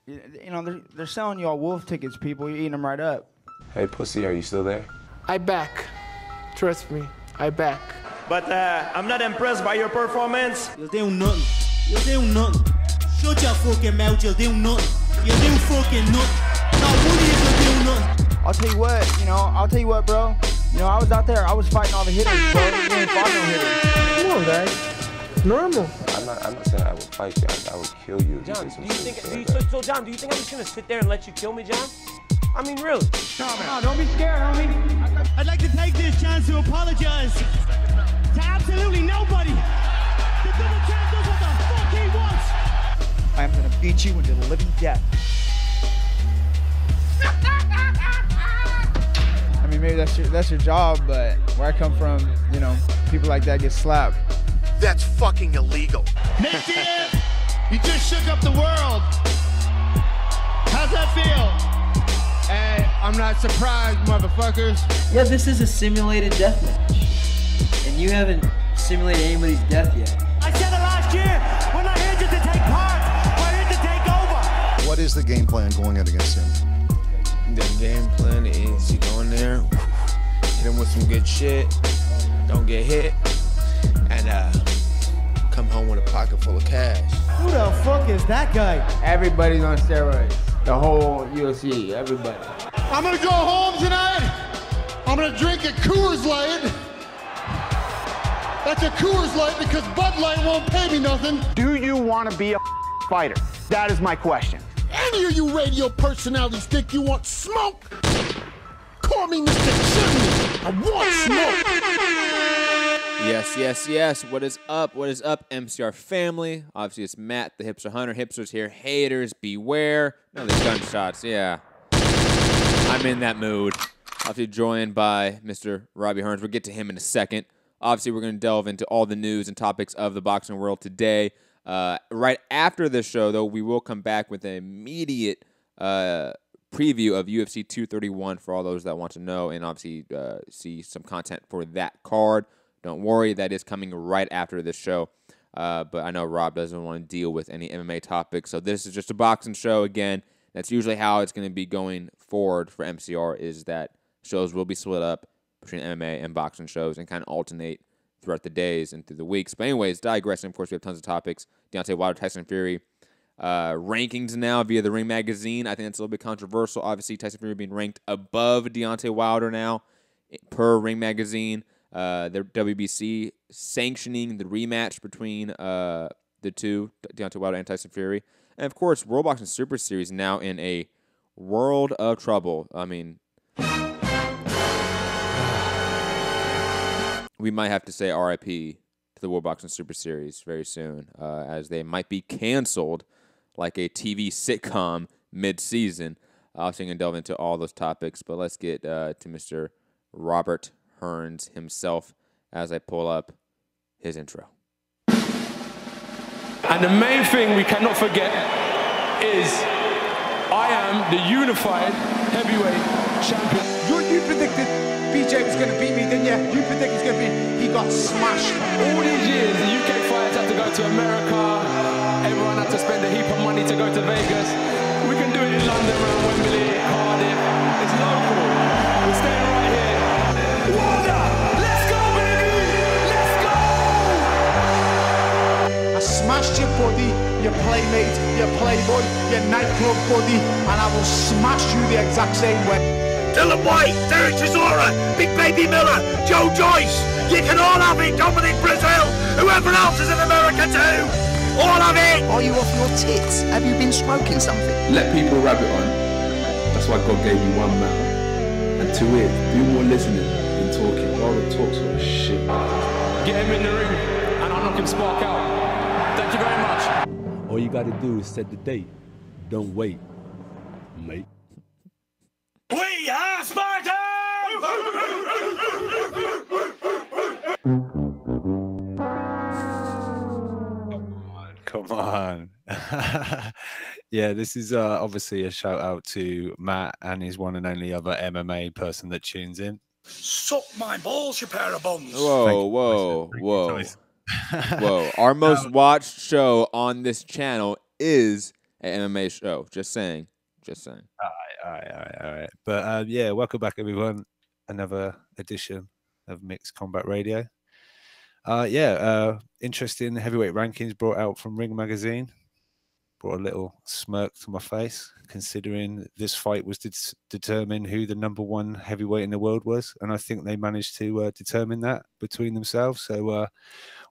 You know, they're selling y'all wolf tickets, people. You're eating them right up. Hey, pussy, are you still there? I back. Trust me, I back. But I'm not impressed by your performance. You'll do nothing. You'll do nothing. Shut your fucking mouth, you'll do nothing. You'll do fucking nothing. No, one of you will do nothing. I'll tell you what, bro. You know, I was out there, I was fighting all the hitters, bro. You ain't fought no hitters. Come on, guys. It's normal. I'm not saying I would fight you. I would kill you. John, do you think? John, do you think I'm just gonna sit there and let you kill me, John? I mean, really? No, don't be scared, homie. I'd like to take this chance to apologize to absolutely nobody. The double champ does what the fuck he wants. I am gonna beat you into the living death. I mean, maybe that's your job, but where I come from, you know, people like that get slapped. That's fucking illegal. Nick Diaz, you just shook up the world. How's that feel? Hey, I'm not surprised, motherfuckers. Yeah, this is a simulated death match. And you haven't simulated anybody's death yet. I said it last year. We're not here just to take part. We're here to take over. What is the game plan going in against him? The game plan is you go in there, hit him with some good shit, don't get hit, and come home with a pocket full of cash. Who the fuck is that guy? Everybody's on steroids. The whole UFC, everybody. I'm gonna go home tonight. I'm gonna drink a Coors Light. That's a Coors Light because Bud Light won't pay me nothing. Do you want to be a fighter? That is my question. Any of you radio personalities think you want smoke? Call me Mr. Chimney. I want smoke. Yes. What is up? What is up, MCR family? Obviously, it's Matt, the Hipster Hunter. Hipsters here. Haters, beware. No, the gunshots, yeah. I'm in that mood. Obviously, joined by Mr. Robbie Hearns. We'll get to him in a second. Obviously, we're going to delve into all the news and topics of the boxing world today. Right after this show, though, we will come back with an immediate preview of UFC 231 for all those that want to know and obviously see some content for that card. Don't worry, that is coming right after this show. But I know Rob doesn't want to deal with any MMA topics, so this is just a boxing show. Again, that's usually how it's going to be going forward for MCR, is that shows will be split up between MMA and boxing shows and kind of alternate throughout the days and through the weeks. But anyways, digressing, of course, we have tons of topics. Deontay Wilder, Tyson Fury, rankings now via the Ring Magazine. I think that's a little bit controversial. Obviously, Tyson Fury being ranked above Deontay Wilder now per Ring Magazine. The WBC sanctioning the rematch between the two, Deontay Wilder and Tyson Fury. And, of course, World Boxing Super Series now in a world of trouble. I mean, we might have to say RIP to the World Boxing Super Series very soon, as they might be canceled like a TV sitcom mid-season. Obviously, going to delve into all those topics, but let's get to Mr. Robert Hearns himself as I pull up his intro. And the main thing we cannot forget is I am the unified heavyweight champion. You predicted BJ was going to beat me, didn't you? You predicted he's going to beat me. He got smashed. All these years, the UK fighters had to go to America. Everyone had to spend a heap of money to go to Vegas. We can do it in London, around Wembley, Cardiff. It's local. We're staying right here. Wilder, let's go, baby! Let's go! I smashed your body, your playmate, your playboy, your nightclub buddy, and I will smash you the exact same way. Dylan White, Derek Chisora, Big Baby Miller, Joe Joyce. You can all have it. Dominic Brazil. Whoever else is in America too. All of it. Are you off your tits? Have you been smoking something? Let people rub it on. That's why God gave you one mouth. And two ears. Do more listening than talking. Rather talk sort of shit. Get him in the ring, and I'll knock him spark out. Thank you very much. All you got to do is set the date. Don't wait, mate. We are Sparta! Come on. Yeah, this is obviously a shout out to Matt and his one and only other MMA person that tunes in. Suck my balls, you pair of bums. Whoa. Whoa. Our most watched show on this channel is MMA show. Just saying. Just saying. All right. But yeah, welcome back, everyone. Another edition of Mixed Combat Radio. Interesting heavyweight rankings brought out from Ring Magazine. Brought a little smirk to my face, considering this fight was to determine who the #1 heavyweight in the world was, and I think they managed to determine that between themselves. So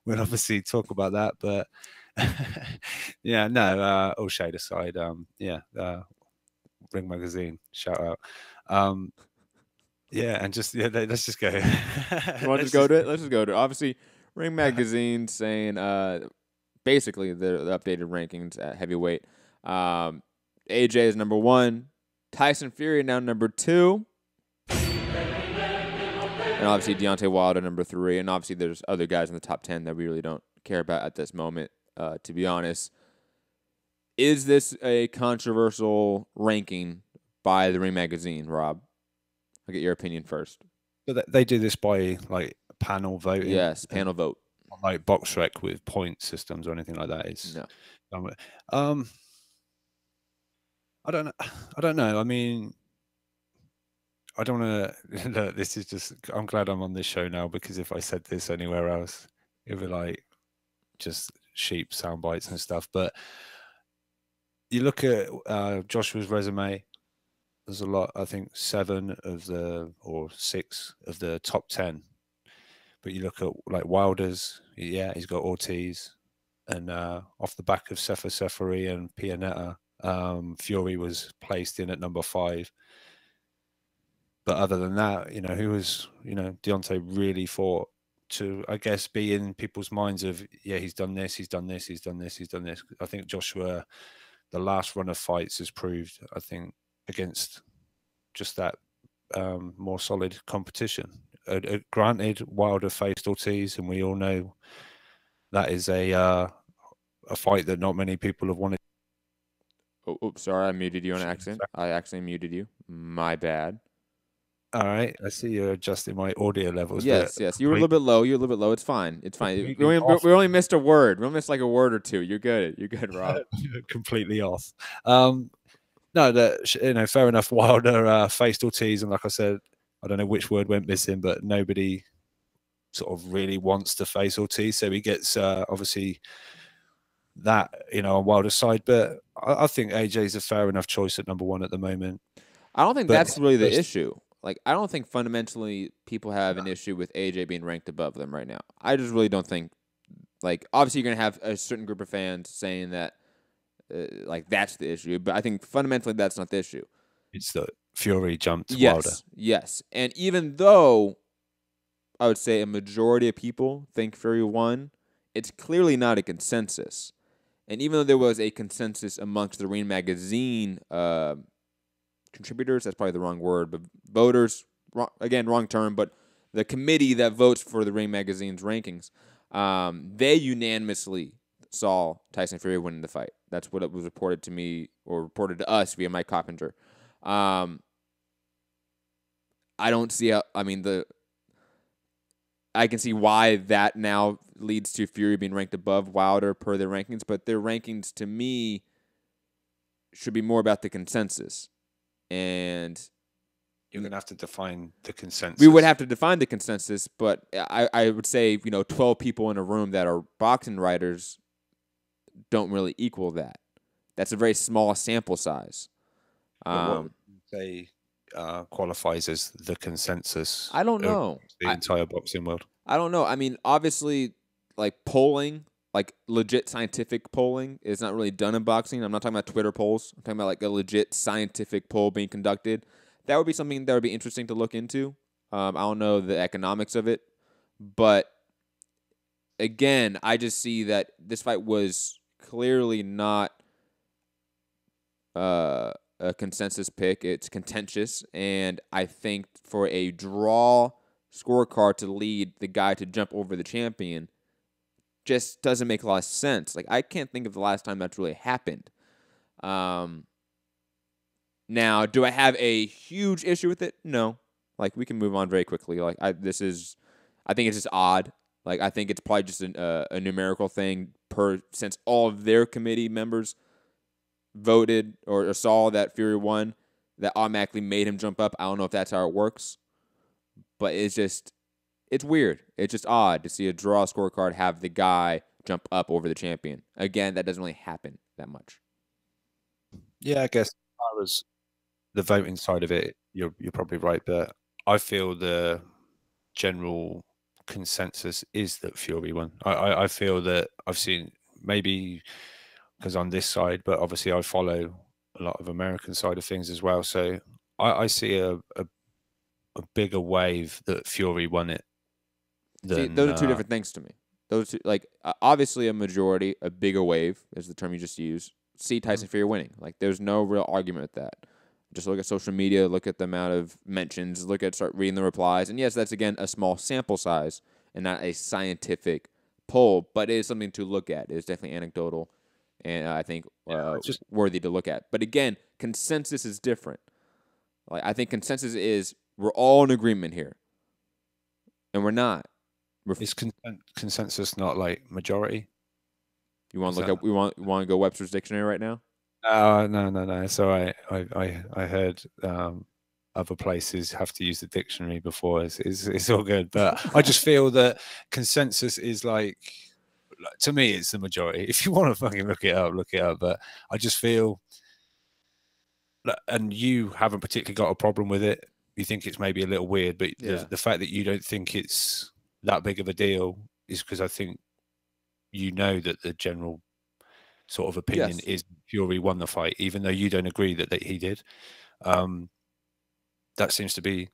we'll obviously talk about that, but all shade aside, Ring Magazine, shout out. Let's just go. You want to just go to it? Let's just go to it. Obviously, Ring Magazine saying basically the updated rankings at heavyweight. AJ is #1. Tyson Fury now #2. And obviously Deontay Wilder #3. And obviously there's other guys in the top 10 that we really don't care about at this moment, to be honest. Is this a controversial ranking by the Ring Magazine, Rob? I'll get your opinion first. So they do this by like panel voting. Yes, panel vote. Like BoxRec with point systems or anything like that. It's no. I don't know. I mean, I don't want to. Look, this is just. I'm glad I'm on this show now, because if I said this anywhere else, it would be like just sheep sound bites and stuff. But you look at Joshua's resume. There's a lot. I think 7 of the or 6 of the top 10. But you look at like Wilder's, he's got Ortiz, and off the back of Seferi and Pianeta, Fury was placed in at #5. But other than that, who was, Deontay really fought to, I guess, be in people's minds of, he's done this, he's done this, he's done this, he's done this. I think Joshua, the last run of fights has proved, I think, against just that more solid competition. Granted, Wilder faced Ortiz, and we all know that is a fight that not many people have wanted. Oh, oops, sorry, I muted you on accident. I accidentally muted you. My bad. All right, I see you're adjusting my audio levels. Yes. You were a little bit low. It's fine. It's fine. We only missed a word. We only missed like a word or two. You're good. You're good, Rob. Completely off. Fair enough. Wilder faced Ortiz, and like I said, I don't know which word went missing, but nobody sort of really wants to face Ortiz, so he gets obviously that on Wilder's side. But I think AJ is a fair enough choice at #1 at the moment. I don't think that's really the issue. Like, I don't think fundamentally people have an issue with AJ being ranked above them right now. I just really don't think. Like, obviously you're gonna have a certain group of fans saying that, like, that's the issue, but I think fundamentally that's not the issue. It's that Fury jumped Wilder. Yes. And even though I would say a majority of people think Fury won, it's clearly not a consensus. And even though there was a consensus amongst the Ring Magazine contributors, that's probably the wrong word, but voters, wrong term, but the committee that votes for the Ring Magazine's rankings, they unanimously saw Tyson Fury winning the fight. That's what it was reported to me, or reported to us via Mike Coppinger. I don't see how, I can see why that now leads to Fury being ranked above Wilder per their rankings, but their rankings to me should be more about the consensus. And you're going to have to define the consensus. We would have to define the consensus, but I would say, 12 people in a room that are boxing writers don't really equal that. That's a very small sample size. What would you say qualifies as the consensus? I don't know. The entire boxing world. I don't know. I mean, obviously, like polling, like legit scientific polling is not really done in boxing. I'm not talking about Twitter polls. I'm talking about like a legit scientific poll being conducted. That would be something that would be interesting to look into. I don't know the economics of it, but again, I just see that this fight was clearly not a consensus pick. It's contentious, and I think for a draw scorecard to lead the guy to jump over the champion just doesn't make a lot of sense. Like, I can't think of the last time that's really happened. Now, do I have a huge issue with it? No. Like, we can move on very quickly. Like, I think it's just odd. Like, I think it's probably just a numerical thing since all of their committee members voted or saw that Fury won, that automatically made him jump up. I don't know if that's how it works, but it's weird. It's just odd to see a draw scorecard have the guy jump up over the champion. Again, that doesn't really happen that much. Yeah, I guess as far as the voting side of it, you're probably right, but I feel the general consensus is that Fury won. I feel that I've seen, maybe because on this side, but obviously I follow a lot of American side of things as well. So I see a bigger wave that Fury won it. See, those are two different things to me. Those two, like, obviously a majority, a bigger wave is the term you just used. See Tyson Fury winning. Like, there's no real argument with that. Just look at social media, look at the amount of mentions, start reading the replies. And yes, that's, again, a small sample size and not a scientific poll, but it is something to look at. It is definitely anecdotal and I think just worthy to look at. But again, consensus is different. Like, I think consensus is we're all in agreement here. And we're not. Is consensus not like majority? You want to look up? We want to go Webster's dictionary right now? No. So I heard other places have to use the dictionary before. It's all good, but I just feel that consensus is like, to me, it's the majority. If you want to fucking look it up. But I just feel, and you haven't particularly got a problem with it. You think it's maybe a little weird, but the fact that you don't think it's that big of a deal is because I think you know that the general sort of opinion is Fury won the fight, even though you don't agree that he did. That seems to be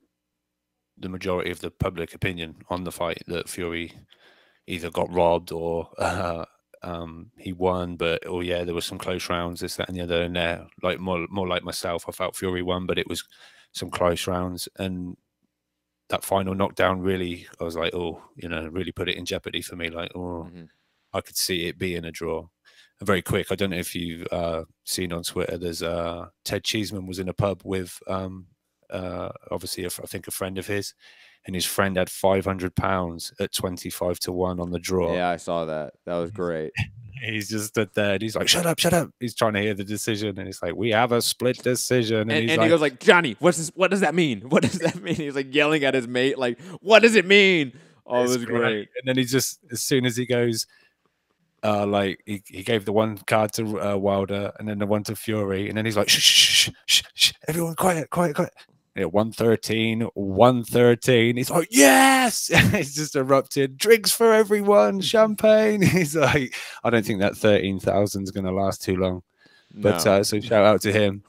the majority of the public opinion on the fight, that Fury either got robbed or he won, but there were some close rounds, this, that, and the other. And there, like more like myself, I felt Fury won, but it was some close rounds. And that final knockdown really, I was like, really put it in jeopardy for me. Like, I could see it being a draw. And very quick, I don't know if you've seen on Twitter, there's Ted Cheeseman was in a pub with obviously I think a friend of his, and his friend had £500 at 25 to 1 on the draw. Yeah, I saw that. That was great. He's just stood there and he's like, shut up. He's trying to hear the decision. And it's like, we have a split decision. And he goes like, Johnny, what does that mean? What does that mean? He's like yelling at his mate, like, what does it mean? Oh, it was great. And then he just, as soon as he goes, like he gave the one card to Wilder and then the one to Fury. And then he's like, shh, everyone quiet. 113. He's like, yes! It's just erupted. Drinks for everyone, champagne. He's like, I don't think that 13,000 is going to last too long. But so shout out to him.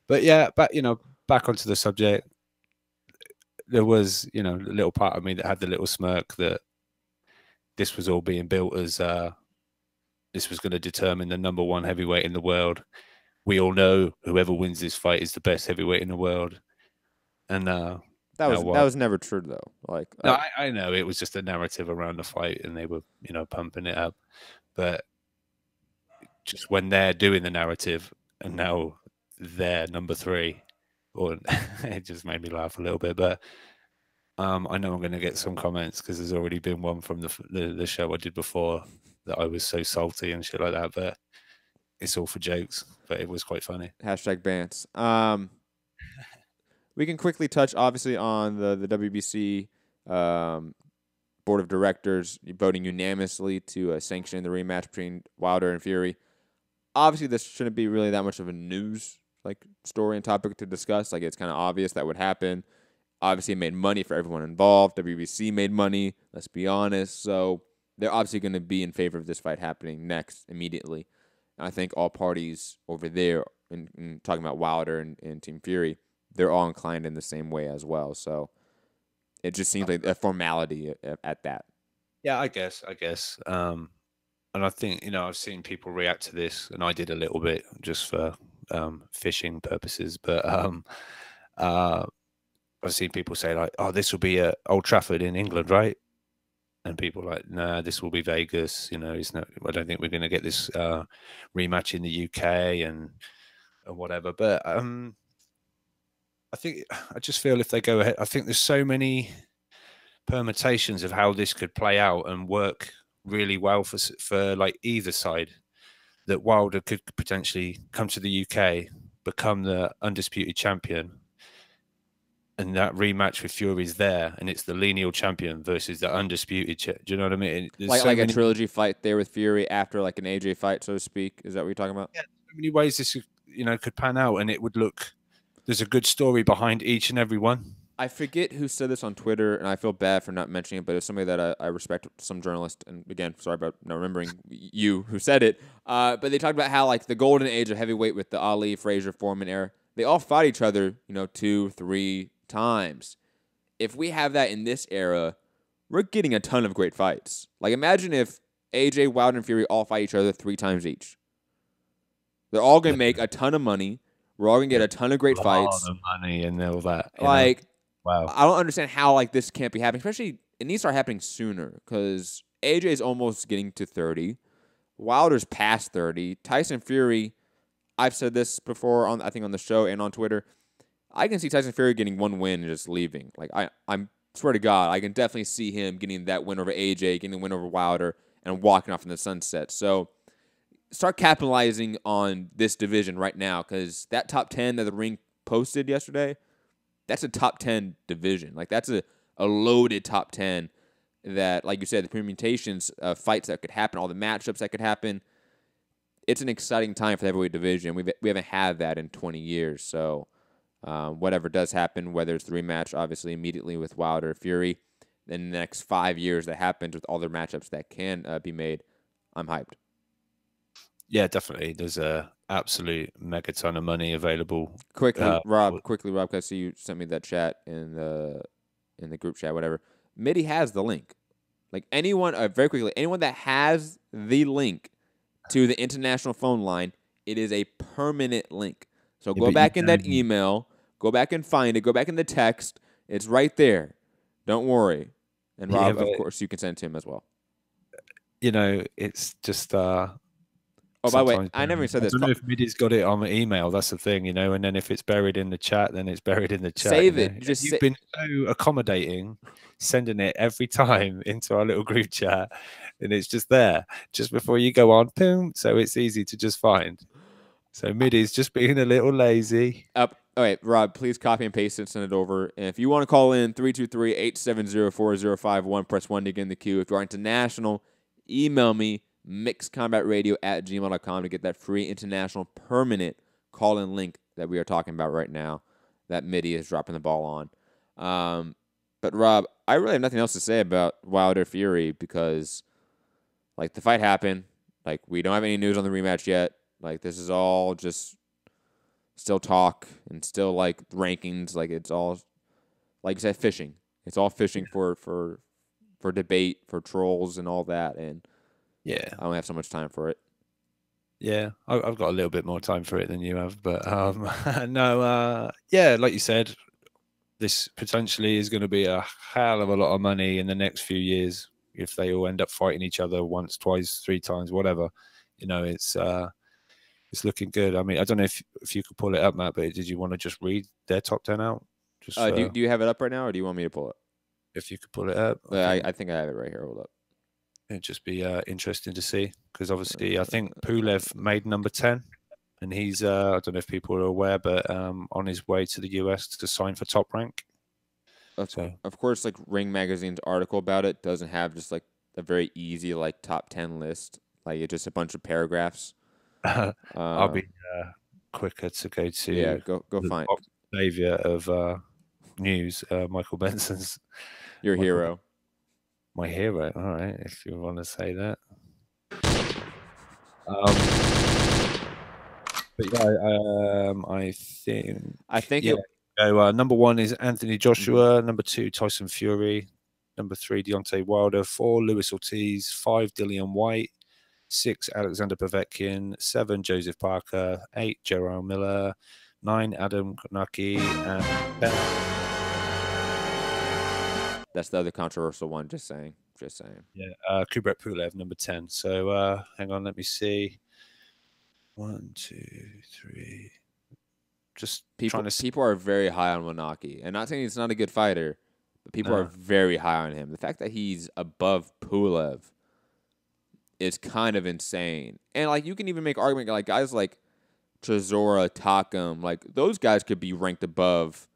But yeah, back onto the subject. There was, a little part of me that had the little smirk that this was all being built as this was going to determine the #1 heavyweight in the world. We all know whoever wins this fight is the best heavyweight in the world. And that was never true though. Like, no, I know it was just a narrative around the fight, and they were pumping it up. But just when they're doing the narrative, and now they're #3, it just made me laugh a little bit. But I know I'm going to get some comments because there's already been one from the show I did before that I was so salty and shit like that. But it's all for jokes. But it was quite funny. #Bants. We can quickly touch, obviously, on the WBC board of directors voting unanimously to sanction the rematch between Wilder and Fury. Obviously, this shouldn't be really that much of a news story and topic to discuss. Like, it's kind of obvious that would happen. Obviously, it made money for everyone involved. WBC made money. Let's be honest. So they're obviously going to be in favor of this fight happening next immediately. And I think all parties over there, in talking about Wilder and Team Fury, they're all inclined in the same way as well. So it just seems like a formality at that. Yeah, I guess. And I think, I've seen people react to this, and I did a little bit just for fishing purposes. But I've seen people say, like, oh, this will be at Old Trafford in England, right? And people are like, nah, this will be Vegas. It's not, I don't think we're going to get this rematch in the UK and whatever. But I just feel if they go ahead, I think there's so many permutations of how this could play out and work really well for like either side, that Wilder could potentially come to the UK, become the undisputed champion, and that rematch with Fury's there, and it's the lineal champion versus the undisputed. Do you know what I mean? Like a trilogy fight there with Fury after like an AJ fight, so to speak. Is that what you're talking about? Yeah, so many ways this could pan out, and it would look. There's a good story behind each and every one. I forget who said this on Twitter, and I feel bad for not mentioning it, but it's somebody that I respect, some journalist, and again, sorry about not remembering you who said it, but they talked about how, like, the golden age of heavyweight with the Ali, Frazier, Foreman era, they all fought each other, 2, 3 times. If we have that in this era, we're getting a ton of great fights. Like, imagine if AJ, Wilder, and Fury all fight each other 3 times each. They're all going to make a ton of money. We're all going to get a ton of great fights. A lot of money and all that. Like... Wow. I don't understand how this can't be happening. Especially, it needs to start happening sooner because AJ's almost getting to 30. Wilder's past 30. Tyson Fury, I've said this before I think on the show and on Twitter. I can see Tyson Fury getting 1 win and just leaving. Like I'm swear to God, I can definitely see him getting that win over AJ, getting a win over Wilder, and walking off in the sunset. So start capitalizing on this division right now because that top 10 that the ring posted yesterday. That's a top 10 division. Like, that's a loaded top 10 that, like you said, the permutations of fights that could happen, all the matchups that could happen. It's an exciting time for the heavyweight division. We haven't had that in 20 years. So, whatever does happen, whether it's the rematch, obviously, immediately with Wilder, Fury, then the next 5 years that happens with all their matchups that can be made, I'm hyped. Yeah, definitely. There's a absolute megaton of money available. Quickly, Rob, because I see you sent me that chat in the group chat, whatever. Mitty has the link. Like anyone, very quickly, anyone that has the link to the international phone line, it is a permanent link. So go back in that email, go back and find it, go back in the text. It's right there. Don't worry. And Rob, of course, you can send it to him as well. It's just... Oh, by the way, I never said this. I don't know if Middy's got it on email. That's the thing, and then if it's buried in the chat, then it's buried in the chat. Save it. You've been so accommodating, sending it every time into our little group chat, and it's just there, just before you go on, boom, so it's easy to just find. So Middy's just being a little lazy. All right, Rob, please copy and paste it and send it over. And if you want to call in, 323-870-4051, press 1 to get in the queue. If you are international, email me, mixedcombatradio@gmail.com to get that free international permanent call-in link that we are talking about right now that Mitty is dropping the ball on. But, Rob, I really have nothing else to say about Wilder Fury because, like, the fight happened. Like, we don't have any news on the rematch yet. Like, this is all just still talk and still, like, rankings. Like, it's all, like you said, fishing. It's all fishing for debate, for trolls and all that. And yeah, I don't have so much time for it. Yeah, I've got a little bit more time for it than you have, but no, yeah, like you said, this potentially is going to be a hell of a lot of money in the next few years if they all end up fighting each other once, twice, 3 times, whatever. It's looking good. I mean, I don't know if you could pull it up, Matt, but did you want to just read their top 10 out? Just do you have it up right now, or do you want me to pull it? If you could pull it up. I think I have it right here. Hold up. It'd just be interesting to see because obviously I think Pulev made number 10 and he's, I don't know if people are aware, but on his way to the US to sign for Top Rank. Of course, like Ring Magazine's article about it doesn't have just like a very easy like top 10 list. Like it's just a bunch of paragraphs. I'll be quicker to go to go find savior of news, Michael Benson's your hero. My hero, all right, if you want to say that. But yeah, I think yeah. So number 1 is Anthony Joshua. Number 2, Tyson Fury. Number 3, Deontay Wilder. 4, Luis Ortiz. 5, Dillian White. 6, Alexander Povetkin. 7, Joseph Parker. 8, Gerald Miller. 9, Adam Kownacki. And 10. That's the other controversial one. Just saying. Yeah, Kubrat Pulev, number 10. So hang on, let me see. 1, 2, 3. Just people are very high on Kownacki, and not saying he's not a good fighter, but people are very high on him. The fact that he's above Pulev is kind of insane. And like you can even make argument like guys like Chisora, Takam, like those guys could be ranked above.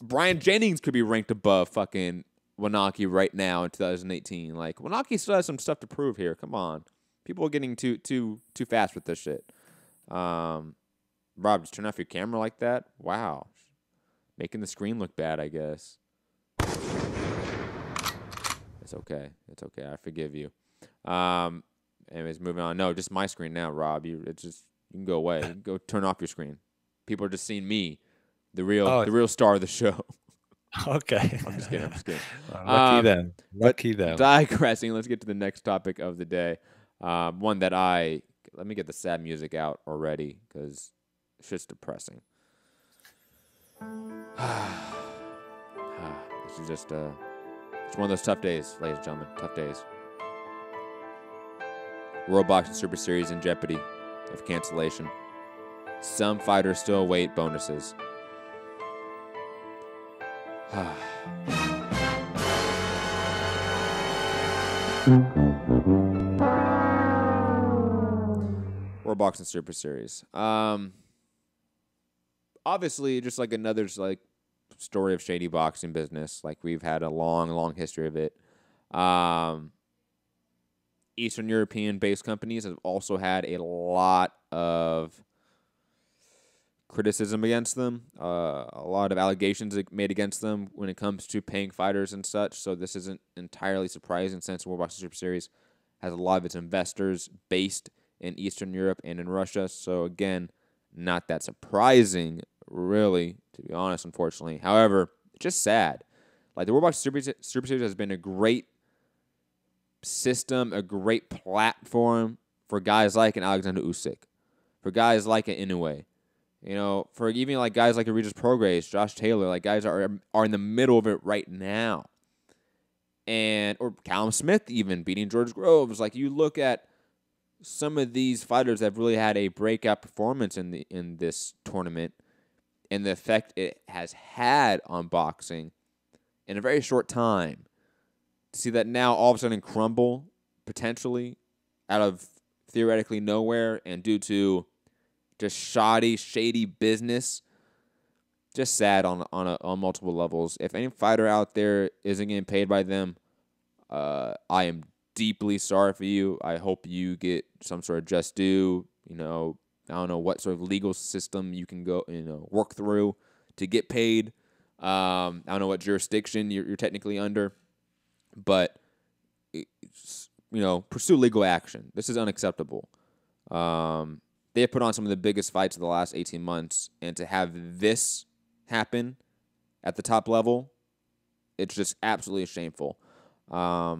Brian Jennings could be ranked above fucking Wanaki right now in 2018. Like Wanaki still has some stuff to prove here. Come on, people are getting too fast with this shit. Rob, just turn off your camera like that. Wow, making the screen look bad. I guess it's okay. It's okay. I forgive you. Anyways, moving on. No, just my screen now, Rob. You can go away. You can go turn off your screen. People are just seeing me, the real star of the show. Okay. I'm just kidding. Lucky them. Lucky them. Digressing. Let's get to the next topic of the day. One that let me get the sad music out already because it's just depressing. This is just it's one of those tough days, ladies and gentlemen. Tough days. World Boxing Super Series in jeopardy of cancellation. Some fighters still await bonuses. World Boxing Super Series. Obviously, just like another story of shady boxing business. Like we've had a long history of it. Eastern European-based companies have also had a lot of criticism against them, a lot of allegations made against them when it comes to paying fighters and such. So this isn't entirely surprising since the World Boxing Super Series has a lot of its investors based in Eastern Europe and in Russia. So again, not that surprising, really, to be honest, unfortunately. However, just sad. Like the World Boxing Super Series has been a great system, a great platform for guys like an Alexander Usyk, for guys like an Inoue, for even like guys like a Regis Prograis, Josh Taylor, like guys are in the middle of it right now, or Callum Smith even beating George Groves. Like you look at some of these fighters that have really had a breakout performance in this tournament, and the effect it has had on boxing in a very short time. To see that now all of a sudden crumble, potentially, out of theoretically nowhere, and due to just shady business, just sad on multiple levels. If any fighter out there isn't getting paid by them, I am deeply sorry for you. I hope you get some sort of just due. I don't know what sort of legal system you can go, work through to get paid. I don't know what jurisdiction you're technically under. But, pursue legal action. This is unacceptable. They have put on some of the biggest fights of the last 18 months, and to have this happen at the top level, it's just absolutely shameful. I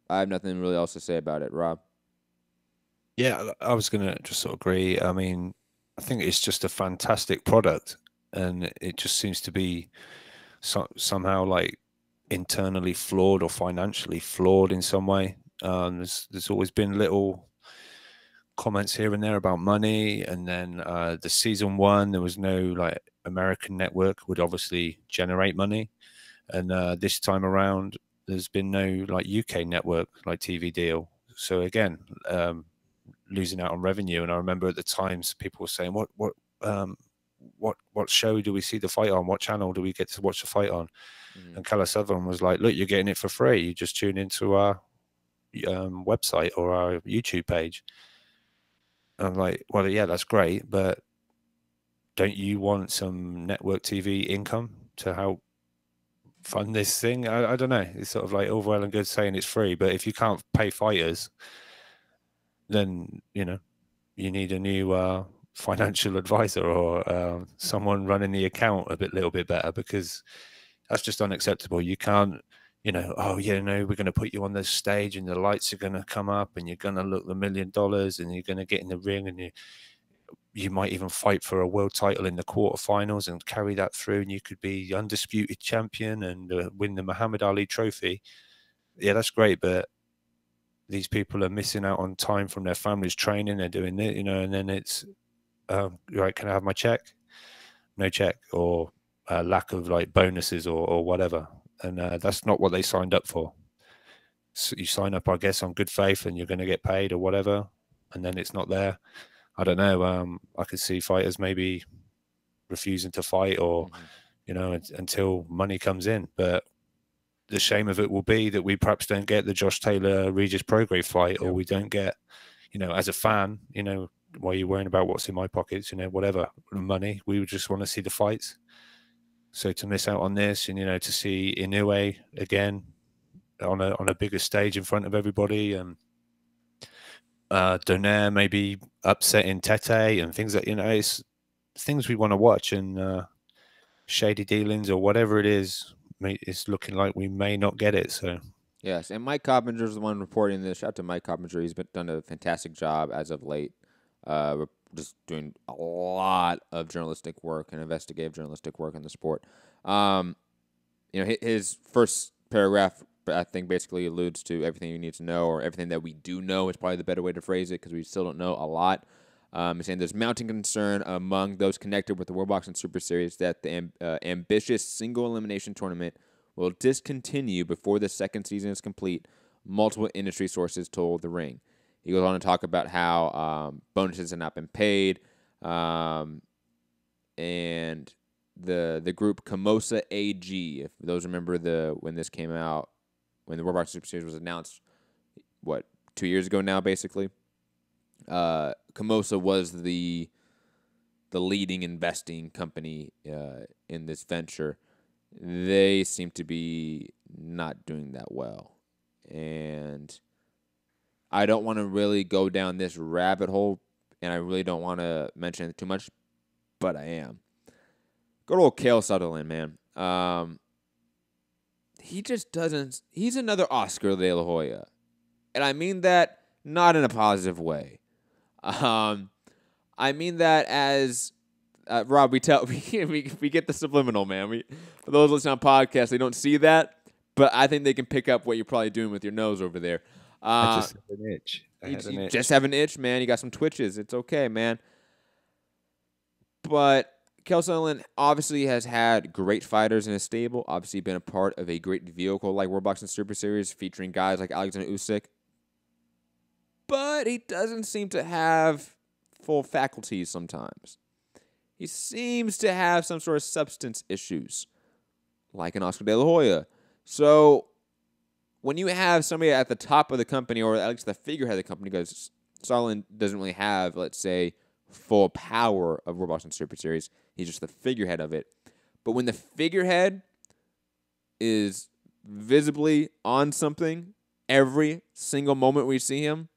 have nothing really else to say about it. Rob? Yeah, I was going to just sort of agree. I mean, I think it's just a fantastic product, and it just seems to be somehow like internally flawed or financially flawed in some way. There's always been little comments here and there about money, and then the season one there was no like American network would obviously generate money, and this time around there's been no like UK network like TV deal. So again, losing out on revenue. And I remember at the times people were saying, what show do we see the fight on? What channel do we get to watch the fight on? And Calla Sutherland was like, look, you're getting it for free. You just tune into our website or our YouTube page. And I'm like, well, yeah, that's great, but don't you want some network TV income to help fund this thing? I don't know. It's sort of like all well and good saying it's free, but if you can't pay fighters, then, you need a new financial advisor or someone running the account a little bit better, because that's just unacceptable. You can't, we're going to put you on this stage and the lights are going to come up and you're going to look $1 million and you're going to get in the ring and you might even fight for a world title in the quarterfinals and carry that through, and you could be undisputed champion and win the Muhammad Ali trophy. Yeah, that's great, but these people are missing out on time from their families training. They're doing it, and then it's, right, can I have my check? No check, or lack of like bonuses or whatever. And that's not what they signed up for. you sign up, I guess, on good faith, and you're going to get paid or whatever, and then it's not there. I don't know. I could see fighters maybe refusing to fight, or until money comes in. But the shame of it will be that we perhaps don't get the Josh Taylor Regis Prograis fight, or we don't get, as a fan, why are you worrying about what's in my pockets, whatever money. We would just want to see the fights. So to miss out on this, and to see Inoue again on a bigger stage in front of everybody, and Donaire maybe upsetting Tete and things that it's things we want to watch, and shady dealings or whatever it is, it's looking like we may not get it. So yes, and Mike Coppinger's the one reporting this. Shout out to Mike Coppinger. He's done a fantastic job as of late. We're just doing a lot of journalistic work and investigative journalistic work in the sport. His first paragraph, I think, basically alludes to everything you need to know, or everything that we do know is probably the better way to phrase it, because we still don't know a lot. He's saying there's mounting concern among those connected with the World Boxing Super Series that the ambitious single elimination tournament will discontinue before the second season is complete, multiple industry sources told The Ring. He goes on to talk about how bonuses have not been paid, and the group Camosa AG, if those remember when this came out, when the World Boxing Super Series was announced, 2 years ago now, basically. Camosa was the leading investing company in this venture. They seem to be not doing that well, and I don't want to really go down this rabbit hole, and I really don't want to mention it too much, but I am. Go to old Cale Sutherland, man. He just doesn't. He's another Oscar De La Hoya, and I mean that not in a positive way. I mean that as Rob, we get the subliminal, man. For those listening on podcasts, they don't see that, but I think they can pick up what you're probably doing with your nose over there. I just have an itch. You just have an itch, man. You got some twitches. It's okay, man. But Cale Sutherland obviously has had great fighters in his stable. Obviously been a part of a great vehicle like World Boxing Super Series, featuring guys like Alexander Usyk. But he doesn't seem to have full faculties sometimes. He seems to have some sort of substance issues, like an Oscar De La Hoya. So when you have somebody at the top of the company, or at least the figurehead of the company, because Sutherland doesn't really have, let's say, full power of World Boxing Super Series. He's just the figurehead of it. But when the figurehead is visibly on something every single moment we see him,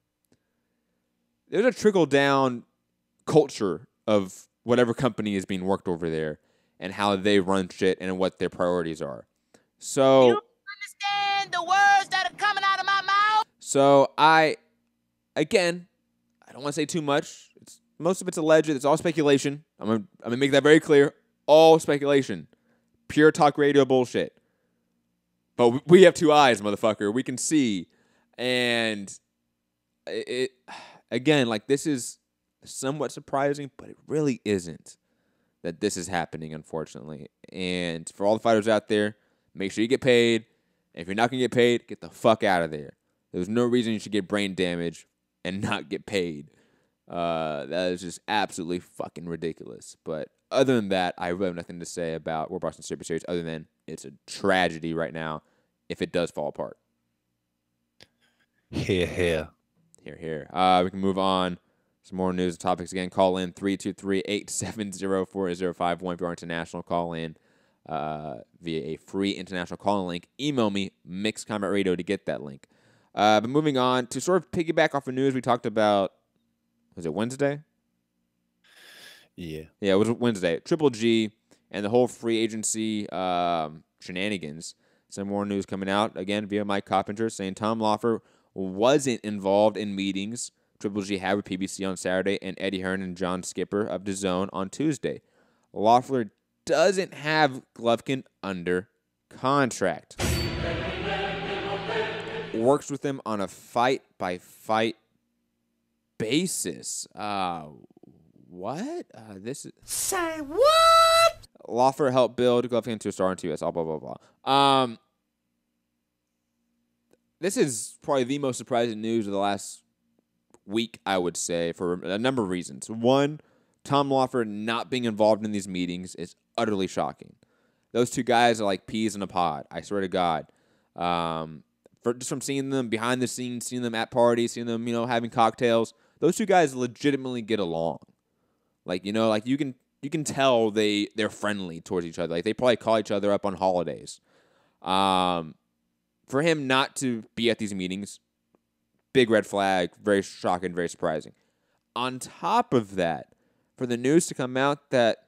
there's a trickle-down culture of whatever company is being worked over there and how they run shit and what their priorities are. So, you understand the words that are coming out of my mouth? So, I don't want to say too much. Most of it's alleged. It's all speculation. I'm gonna make that very clear. All speculation. Pure talk radio bullshit. But we have two eyes, motherfucker. We can see. And again, like, this is somewhat surprising, but it really isn't that this is happening, unfortunately. And for all the fighters out there, make sure you get paid. And if you're not going to get paid, get the fuck out of there. There's no reason you should get brain damage and not get paid. That is just absolutely fucking ridiculous. But other than that, I really have nothing to say about World Boxing Super Series other than it's a tragedy right now if it does fall apart. Hear, hear. Hear, hear. We can move on. Some more news and topics again. Call in 323-870-4051 if you're international. Call in via a free international call-in link. Email me, mixedcombatradio, to get that link. But moving on, to sort of piggyback off of news we talked about, was it Wednesday? Yeah. Yeah, it was Wednesday. Triple G and the whole free agency shenanigans. Some more news coming out, again, via Mike Coppinger, saying Tom Loeffler wasn't involved in meetings Triple G had with PBC on Saturday and Eddie Hearn and John Skipper of DAZN on Tuesday. Loeffler doesn't have Golovkin under contract. Works with him on a fight-by-fight basis. What? This is... Say what? Loeffler helped build Golovkin to a star in 2S, blah, blah, blah, blah. this is probably the most surprising news of the last week, I would say, for a number of reasons. One, Tom Loeffler not being involved in these meetings is utterly shocking. Those two guys are like peas in a pod, I swear to God. Just from seeing them behind the scenes, seeing them at parties, seeing them, having cocktails, those two guys legitimately get along. Like, like you can tell they're friendly towards each other. Like, they probably call each other up on holidays. For him not to be at these meetings, big red flag, very shocking, very surprising. On top of that, for the news to come out that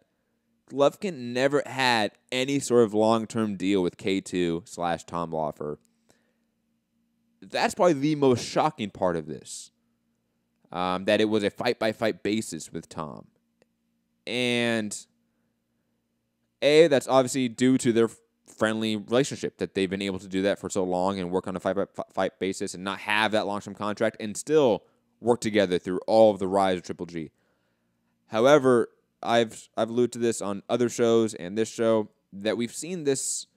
Golovkin never had any sort of long-term deal with K2/Tom Loeffler, that's probably the most shocking part of this. That it was a fight-by-fight basis with Tom. And that's obviously due to their friendly relationship, that they've been able to do that for so long and work on a fight-by-fight basis and not have that long-term contract and still work together through all of the rise of Triple G. However, I've alluded to this on other shows and this show, that we've seen this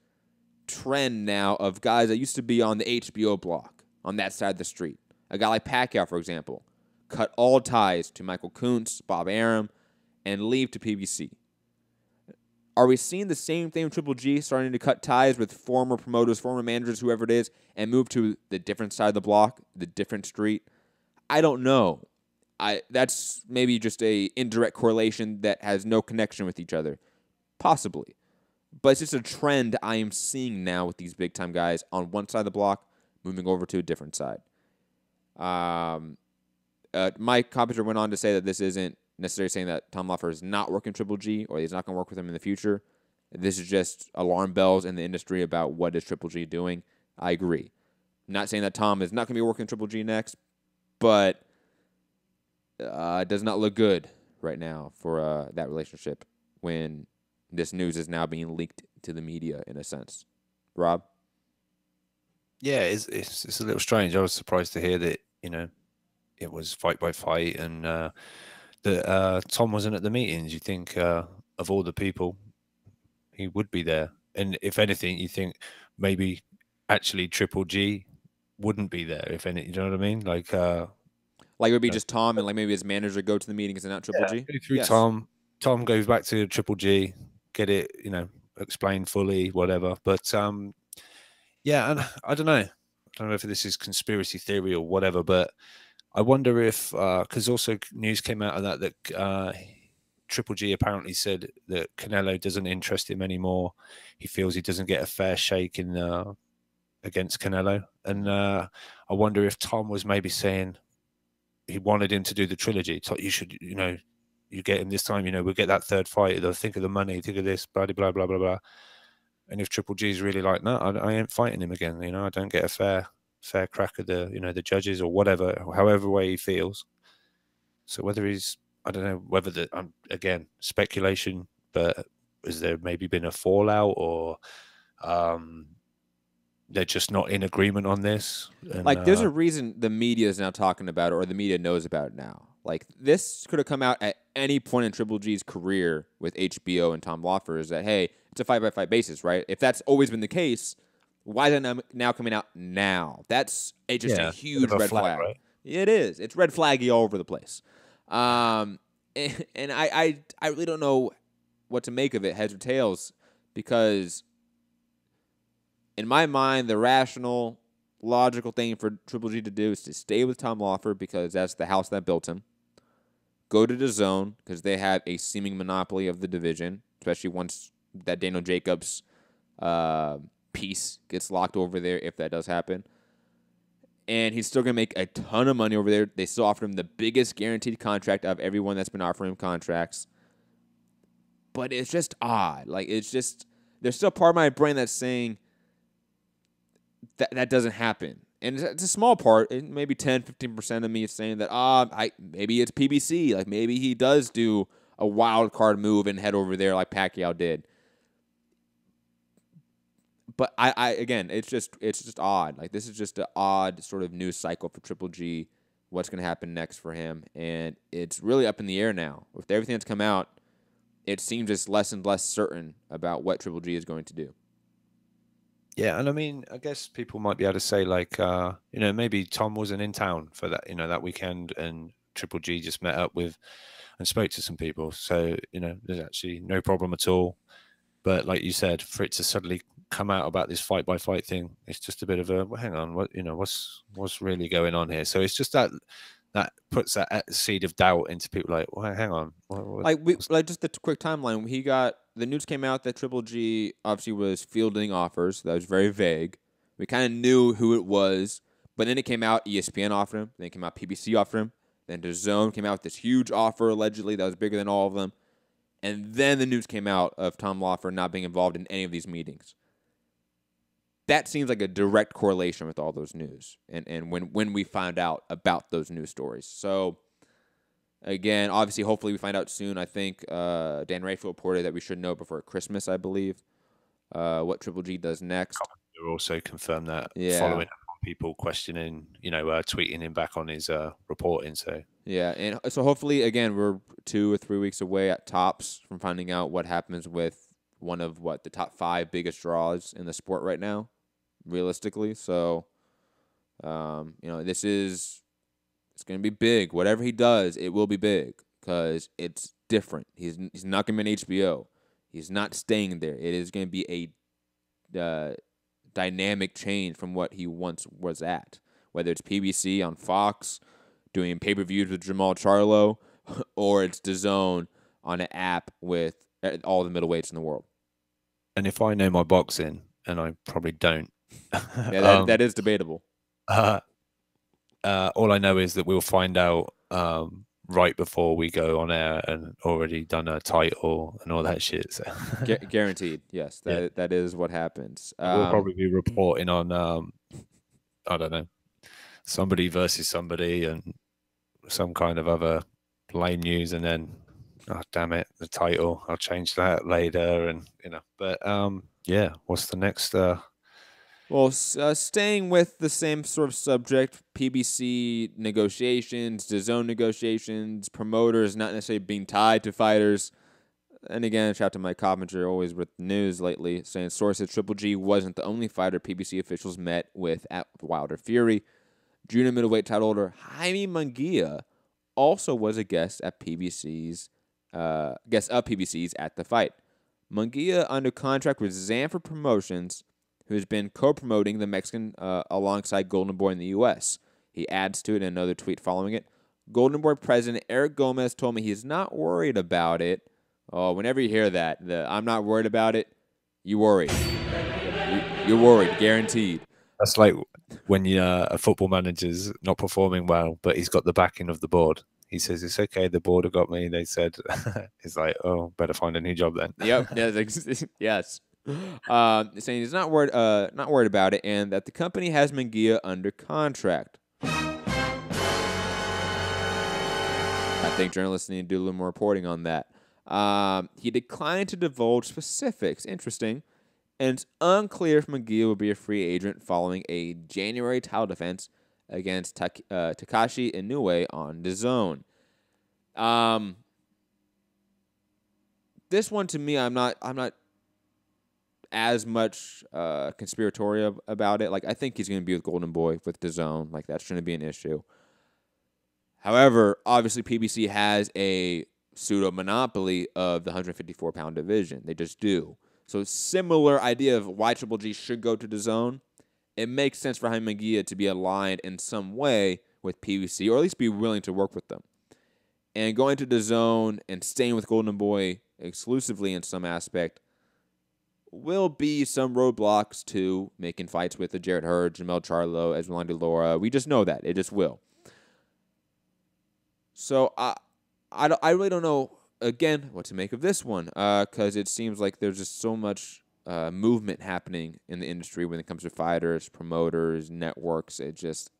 trend now of guys that used to be on the HBO block on that side of the street. A guy like Pacquiao, for example, cut all ties to Michael Kuntz, Bob Arum, and leave to PBC. Are we seeing the same thing with Triple G, starting to cut ties with former promoters, former managers, whoever it is, and move to the different side of the block, the different street? I don't know. That's maybe just a indirect correlation that has no connection with each other. Possibly. But it's just a trend I am seeing now with these big-time guys on one side of the block, moving over to a different side. My commentator went on to say that this isn't necessarily saying that Tom Loeffler is not working Triple G or he's not going to work with him in the future. This is just alarm bells in the industry about what is Triple G doing. I agree. Not saying that Tom is not going to be working Triple G next, but it does not look good right now for that relationship when this news is now being leaked to the media in a sense. Rob? Yeah, it's a little strange. I was surprised to hear that, it was fight by fight and that Tom wasn't at the meetings. You think of all the people, he would be there. And if anything, you think maybe actually Triple G wouldn't be there, if any, you know what I mean? Like it would be just Tom and like maybe his manager go to the meetings and not Triple G? Through yes. Tom goes back to Triple G, get it, explained fully, whatever. But yeah, and I don't know if this is conspiracy theory or whatever, but I wonder if, because also news came out of that Triple G apparently said that Canelo doesn't interest him anymore. He feels he doesn't get a fair shake in against Canelo. And I wonder if Tom was maybe saying he wanted him to do the trilogy. So you should, you get him this time, we'll get that third fight. They'll think of the money, think of this, blah, blah, blah, blah, blah. And if Triple G is really like, no, I ain't fighting him again. I don't get a fair crack at the, the judges or whatever, however way he feels. So whether he's, I don't know whether again, speculation, but has there maybe been a fallout or they're just not in agreement on this? And, there's a reason the media is now talking about it, or the media knows about it now. Like, this could have come out at any point in Triple G's career with HBO and Tom Loeffler, is that, hey, it's a fight-by-fight basis, right? If that's always been the case, why is that now coming out now? That's just a huge red flag. Right? It is. It's red flaggy all over the place. And I really don't know what to make of it, heads or tails, because in my mind, the rational, logical thing for Triple G to do is to stay with Tom Loeffler because that's the house that built him. Go to DAZN because they have a seeming monopoly of the division, especially once that Daniel Jacobs piece gets locked over there, if that does happen. And he's still going to make a ton of money over there. They still offer him the biggest guaranteed contract of everyone that's been offering him contracts. But it's just odd. There's still part of my brain that's saying that doesn't happen. And it's a small part, maybe 10, 15% of me is saying that, maybe it's PBC. Like, maybe he does do a wild card move and head over there like Pacquiao did. But again, it's just odd. Like, this is just an odd sort of news cycle for Triple G. What's going to happen next for him? And it's really up in the air now. With everything that's come out, it seems just less and less certain about what Triple G is going to do. Yeah, and I mean, I guess people might be able to say like, maybe Tom wasn't in town for that, that weekend, and Triple G just met up with and spoke to some people. So, there's actually no problem at all. But like you said, for it to suddenly come out about this fight by fight thing, it's just a bit of a hang on, what's really going on here? So it's just that puts that seed of doubt into people. Like, well, hang on, just the quick timeline. The news came out that Triple G obviously was fielding offers. That was very vague. We kind of knew who it was, but then it came out ESPN offered him. Then it came out PBC offered him. Then DAZN came out with this huge offer allegedly that was bigger than all of them. And then the news came out of Tom Lawford not being involved in any of these meetings. That seems like a direct correlation with all those news and when we found out about those news stories. So, again, obviously, hopefully we find out soon. I think Dan Rayfield reported that we should know before Christmas, I believe, what Triple G does next. They also confirmed that following up on people questioning, tweeting him back on his reporting. So yeah, and so hopefully, again, we're 2 or 3 weeks away at tops from finding out what happens with one of the top 5 biggest draws in the sport right now, realistically. So, it's going to be big. Whatever he does, it will be big because it's different. He's not going to be an HBO. He's not staying there. It is going to be a dynamic change from what he once was at, whether it's PBC on Fox, doing pay-per-views with Jamal Charlo, or it's DAZN on an app with all the middleweights in the world. And if I know my boxing, and I probably don't. That is debatable. All I know is that we'll find out right before we go on air and already done a title and all that shit. So. Guaranteed, yes. That is what happens. We'll probably be reporting on, I don't know, somebody versus somebody and some kind of other lame news, and then, oh, damn it, the title. I'll change that later, and, But, what's the next... Well, staying with the same sort of subject, PBC negotiations, DAZN negotiations, promoters not necessarily being tied to fighters. And again, shout out to Mike Coppinger, always with news lately, saying sources Triple G wasn't the only fighter PBC officials met with at Wilder Fury. Junior middleweight title holder Jaime Munguia also was a guest of PBC's at the fight. Munguia under contract with Zanford Promotions, who's been co-promoting the Mexican alongside Golden Boy in the U.S. He adds to it in another tweet following it. Golden Boy president Eric Gomez told me he's not worried about it. Oh, whenever you hear that, I'm not worried about it, you worried. You're worried, guaranteed. That's like when a football manager's not performing well, but he's got the backing of the board. He says, it's okay, the board have got me. They said, it's like, oh, better find a new job then. Yep, yes. Saying he's not worried about it, and that the company has Munguia under contract. I think journalists need to do a little more reporting on that. He declined to divulge specifics. Interesting. And it's unclear if Munguia will be a free agent following a January title defense against Takashi Inoue on DAZN. This one, to me, I'm not as much conspiratorial about it. Like, I think he's going to be with Golden Boy with DAZN. Like, that shouldn't be an issue. However, obviously PBC has a pseudo monopoly of the 154-pound division. They just do. So similar idea of why Triple G should go to DAZN. It makes sense for Jaime Munguia to be aligned in some way with PBC, or at least be willing to work with them. And going to DAZN and staying with Golden Boy exclusively in some aspect will be some roadblocks to making fights with the Jarrett Hurd, Jamel Charlo, Esmeralda Laura. We just know that. It just will. So I really don't know, again, what to make of this one, because it seems like there's just so much movement happening in the industry when it comes to fighters, promoters, networks. It's just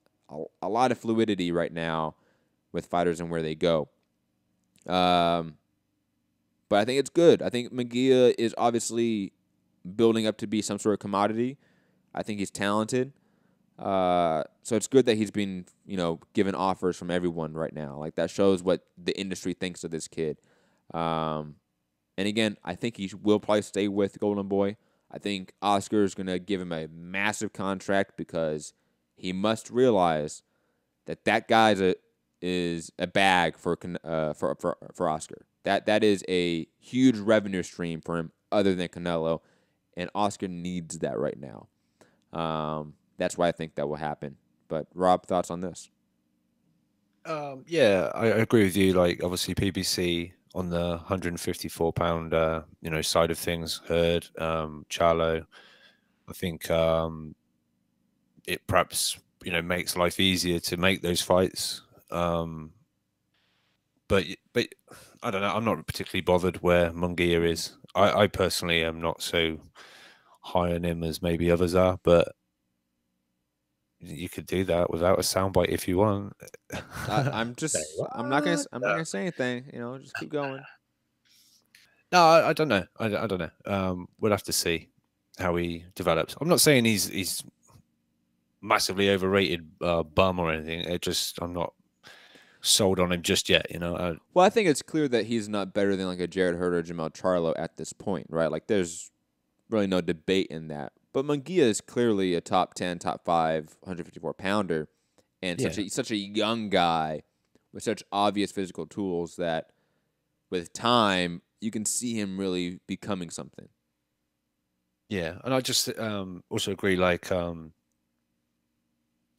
a lot of fluidity right now with fighters and where they go. But I think it's good. I think Munguia is obviously building up to be some sort of commodity. I think he's talented. So it's good that he's been, given offers from everyone right now. Like, that shows what the industry thinks of this kid. And again, I think he will probably stay with Golden Boy. I think Oscar is going to give him a massive contract because he must realize that that guy's is a bag for Oscar. That is a huge revenue stream for him other than Canelo, and Oscar needs that right now. That's why I think that will happen. But Rob, thoughts on this? Yeah, I agree with you. Like, obviously, PBC on the 154 pound, side of things. Heard Charlo. I think it perhaps makes life easier to make those fights. But I don't know. I'm not particularly bothered where Munguia is. I personally am not so high on him as maybe others are, but you could do that without a soundbite if you want. I'm not gonna say anything. Just keep going. No, I don't know. I don't know. We'll have to see how he develops. I'm not saying he's massively overrated bum or anything. I'm not sold on him just yet. Well, I think it's clear that he's not better than like a Jared Hurd or Jamel Charlo at this point, right? Like, there's really no debate in that. But Munguia is clearly a top 10, top 5, 154 pounder, and such a young guy with such obvious physical tools that with time you can see him really becoming something. Yeah, and I just also agree. Like,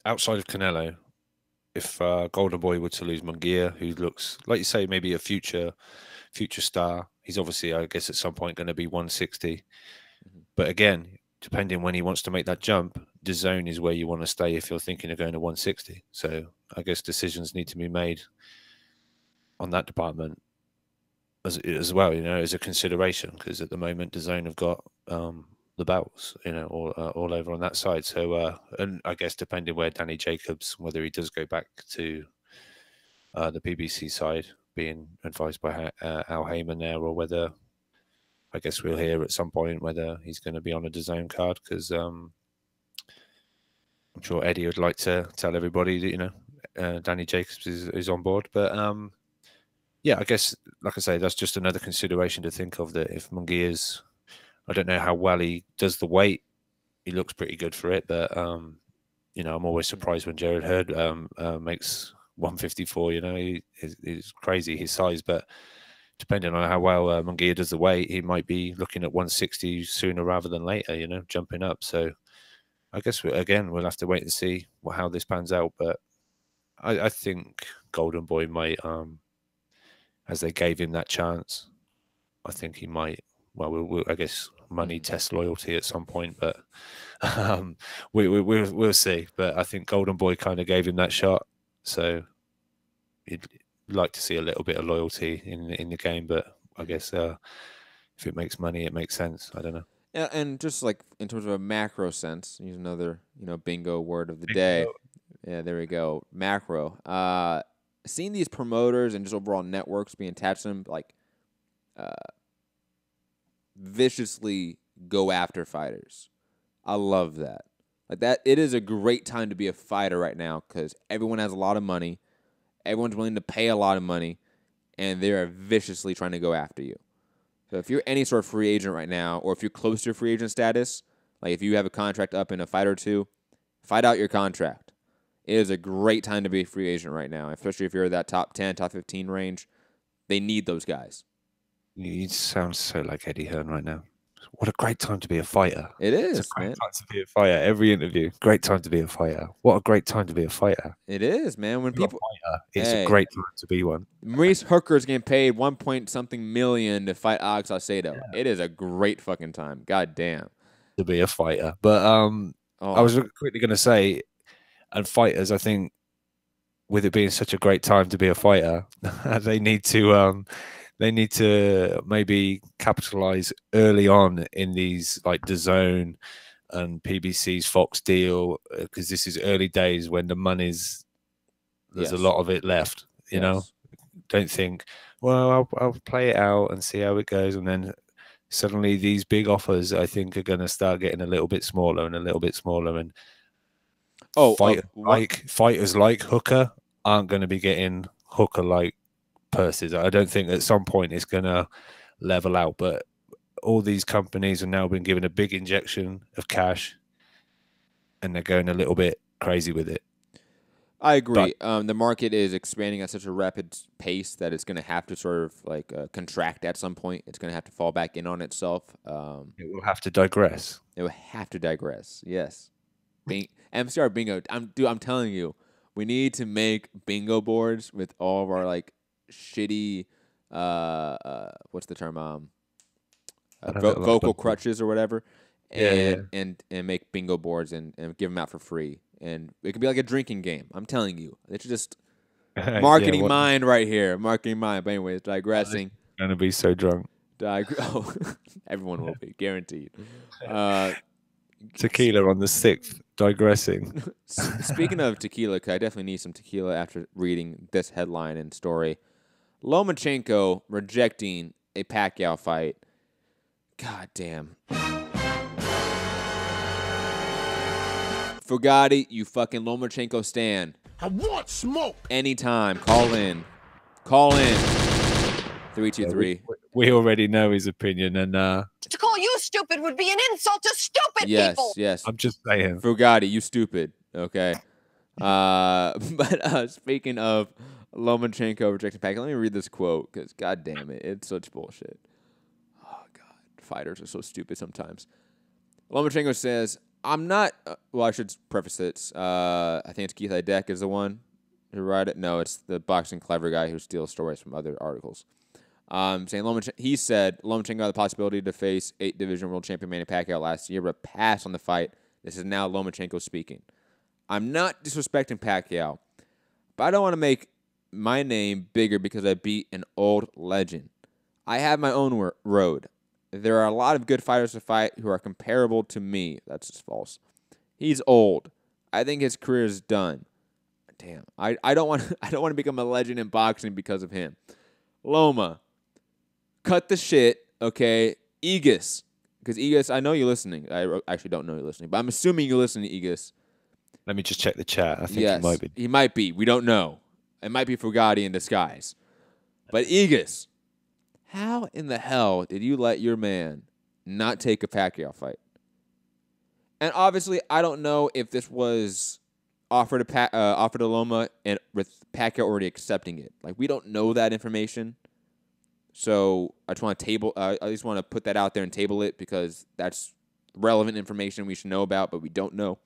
outside of Canelo, if Golden Boy were to lose Munguia, who looks like you say maybe a future star, he's obviously, I guess, at some point going to be 160. But again, depending when he wants to make that jump, the zone is where you want to stay if you're thinking of going to 160. So I guess decisions need to be made on that department as well, as a consideration, because at the moment the zone have got the belts, all over on that side. So and I guess depending where Danny Jacobs, whether he does go back to the PBC side, being advised by Al Heyman there, or whether I guess we'll hear at some point whether he's going to be on a DAZN card, because I'm sure Eddie would like to tell everybody that Danny Jacobs is on board. But yeah, I guess, like I say, that's just another consideration to think of, that if Munguia's, I don't know how well he does the weight. He looks pretty good for it, but I'm always surprised when Jared Hurd makes 154. He's crazy, his size, but depending on how well Munguia does the weight, he might be looking at 160 sooner rather than later, jumping up. So I guess, we'll have to wait and see how this pans out. But I think Golden Boy might, as they gave him that chance, I think he might, we'll I guess money tests loyalty at some point, but we'll see. But I think Golden Boy kind of gave him that shot. So you'd like to see a little bit of loyalty in the game, but I guess if it makes money, it makes sense. I don't know. Yeah, and just like in terms of a macro sense, use another bingo word of the day. Yeah, there we go, macro. Seeing these promoters and just overall networks being attached to them, like viciously go after fighters. I love that. Like that, it is a great time to be a fighter right now because everyone has a lot of money. Everyone's willing to pay a lot of money, and they are viciously trying to go after you. So if you're any sort of free agent right now, or if you're close to free agent status, like if you have a contract up in a fight or two, fight out your contract. It is a great time to be a free agent right now, especially if you're that top 10, top 15 range. They need those guys. You sound so like Eddie Hearn right now. What a great time to be a fighter. It is, it's a great time to be a fighter. Every interview, great time to be a fighter. What a great time to be a fighter. It is, man. When people, it's a great time to be one. Maurice Hooker's getting paid $1.something million to fight Alex Alcedo. Yeah. It is a great fucking time. God damn. To be a fighter. But I was quickly going to say, and fighters, I think, with it being such a great time to be a fighter, they need to maybe capitalize early on in these, like DAZN and PBC's Fox deal, because this is early days when the money's, there's a lot of it left, you know. Don't think, well, I'll play it out and see how it goes, and then suddenly these big offers, I think, are going to start getting a little bit smaller and a little bit smaller, and fighters like Hooker aren't going to be getting Hooker like purses. I don't think at some point it's going to level out, but all these companies have now been given a big injection of cash, and they're going a little bit crazy with it. I agree. The market is expanding at such a rapid pace that it's going to have to sort of like contract at some point. It's going to have to fall back in on itself. It will have to digress. It will have to digress. Yes. MCR bingo. I'm telling you, we need to make bingo boards with all of our like shitty. What's the term? Vocal crutches or whatever. And make bingo boards and give them out for free. And it could be like a drinking game. I'm telling you. It's just marketing mind right here. Marketing mind. But anyways, digressing. I'm going to be so drunk. Everyone will be. Guaranteed. Tequila on the 6th. Digressing. Speaking of tequila, I definitely need some tequila after reading this headline and story. Lomachenko rejecting a Pacquiao fight. God damn. Fugatti, you fucking Lomachenko stan. I want smoke. Anytime. Call in. Call in. 323. We already know his opinion, and to call you stupid would be an insult to stupid people. Yes. I'm just saying. Fugatti, you stupid. Okay. But speaking of Lomachenko rejecting Pacquiao, let me read this quote because god damn it, it's such bullshit. Oh god, fighters are so stupid sometimes. Lomachenko says, I'm not, well, I should preface it. I think it's Keith Idek is the one who wrote it. No, it's the Boxing Clever guy who steals stories from other articles. Saying he said Lomachenko had the possibility to face 8th Division World Champion Manny Pacquiao last year, but passed on the fight. This is now Lomachenko speaking. I'm not disrespecting Pacquiao, but I don't want to make my name bigger because I beat an old legend. I have my own road. There are a lot of good fighters to fight who are comparable to me. That's just false. He's old. I think his career is done. Damn. I don't want to become a legend in boxing because of him. Loma, cut the shit, okay? Aegis. Because Aegis, I know you're listening. I actually don't know you're listening, but I'm assuming you're listening to Aegis. Let me just check the chat. I think he might be. He might be. We don't know. It might be Fugatti in disguise. But Aegis, how in the hell did you let your man not take a Pacquiao fight? And obviously, I don't know if this was offered to Loma and with Pacquiao already accepting it. Like, we don't know that information. So I just want to I just want to put that out there and table it because that's relevant information we should know about, but we don't know.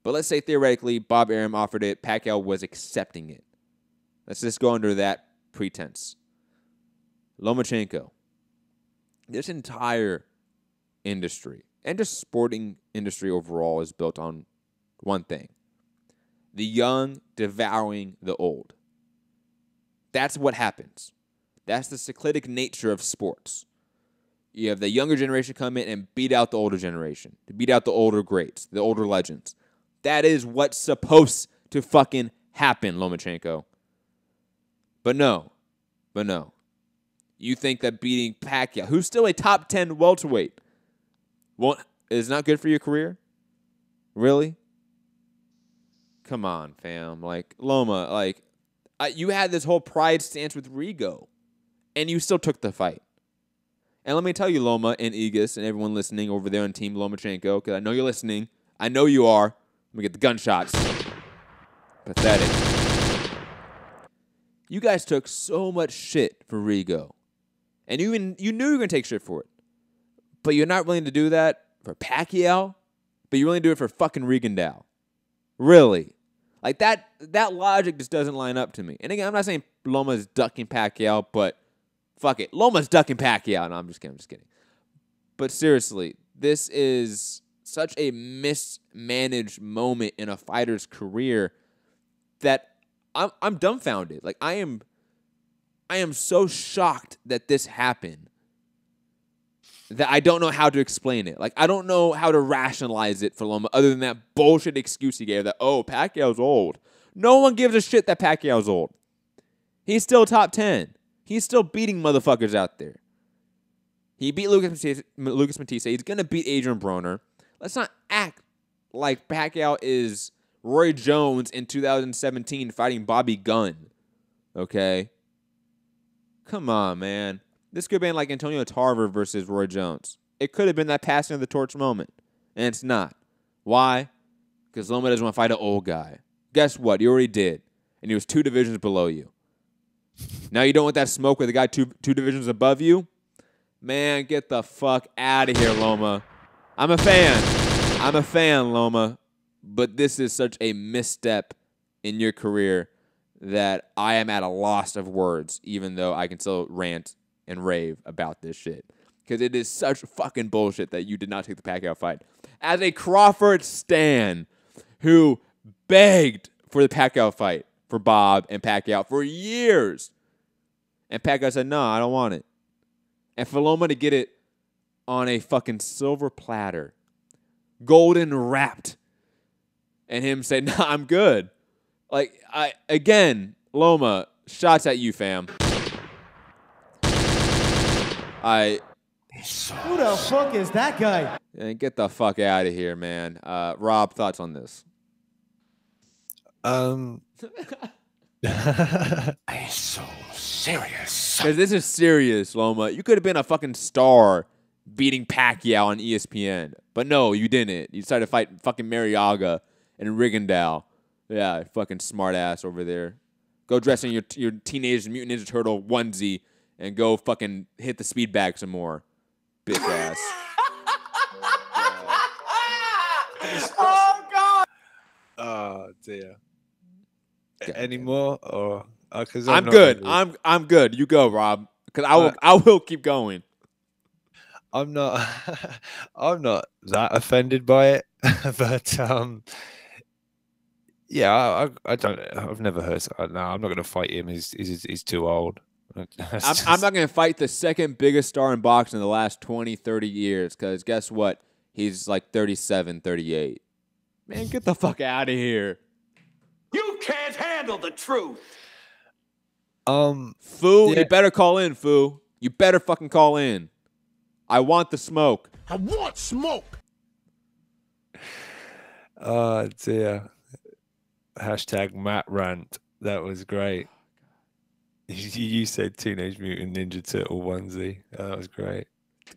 But let's say theoretically Bob Arum offered it, Pacquiao was accepting it. Let's just go under that pretense. Lomachenko, this entire industry and just sporting industry overall is built on one thing. The young devouring the old. That's what happens. That's the cyclic nature of sports. You have the younger generation come in and beat out the older generation, to beat out the older greats, the older legends. That is what's supposed to fucking happen, Lomachenko. But no. You think that beating Pacquiao, who's still a top 10 welterweight, is not good for your career? Really? Come on, fam. Like, Loma, you had this whole pride stance with Rigo, and you still took the fight. And let me tell you, Loma and Aegis and everyone listening over there on Team Lomachenko, because I know you're listening. I know you are. Let me get the gunshots. Pathetic. You guys took so much shit for Rigo. And you knew you were going to take shit for it. But you're not willing to do that for Pacquiao, but you're willing to do it for fucking Rigondeaux. Really? Like, that logic just doesn't line up to me. And again, I'm not saying Loma's ducking Pacquiao, but fuck it. Loma's ducking Pacquiao. No, I'm just kidding. But seriously, this is such a mismanaged moment in a fighter's career that I'm dumbfounded. Like, I am so shocked that this happened that I don't know how to explain it. Like, I don't know how to rationalize it for Loma other than that bullshit excuse he gave that, oh, Pacquiao's old. No one gives a shit that Pacquiao's old. He's still top 10. He's still beating motherfuckers out there. He beat Lucas Matisse. He's going to beat Adrian Broner. Let's not act like Pacquiao is Roy Jones in 2017 fighting Bobby Gunn. Okay? Come on, man. This could have been like Antonio Tarver versus Roy Jones. It could have been that passing of the torch moment, and it's not. Why? Because Loma doesn't want to fight an old guy. Guess what? He already did, and he was 2 divisions below you. Now you don't want that smoke with the guy two divisions above you? Man, get the fuck out of here, Loma. I'm a fan, Loma. But this is such a misstep in your career that I am at a loss of words, even though I can still rant and rave about this shit. Because it is such fucking bullshit that you did not take the Pacquiao fight. As a Crawford stan who begged for the Pacquiao fight for Bob and Pacquiao for years. And Pacquiao said, no, I don't want it. And for Loma to get it on a fucking silver platter, golden wrapped, and him say, nah, I'm good. Like, again, Loma, shots at you, fam. Who the fuck is that guy? Get the fuck out of here, man. Rob, thoughts on this? It's so serious. Because this is serious, Loma. You could have been a fucking star beating Pacquiao on ESPN. But no, you didn't. You decided to fight fucking Mariaga and Rigondeaux. Yeah, fucking smart ass over there. Go dress in your Teenage Mutant Ninja Turtle onesie and go fucking hit the speed bag some more. Bitch ass. Oh, God. Oh, dear. Any more? Or because I'm good. I'm good. You go, Rob. Because I will keep going. I'm not that offended by it, but yeah, I don't. I've never heard. No, I'm not going to fight him. He's too old. I'm not going to fight the second biggest star in boxing in the last 20, 30 years. Because guess what? He's like 37, 38. Man, get the fuck out of here. You can't handle the truth. Fu, yeah. You better call in, Fu. You better fucking call in. I want the smoke. I want smoke. Oh, dear. Hashtag Matt rant. That was great. You said Teenage Mutant Ninja Turtle onesie. That was great.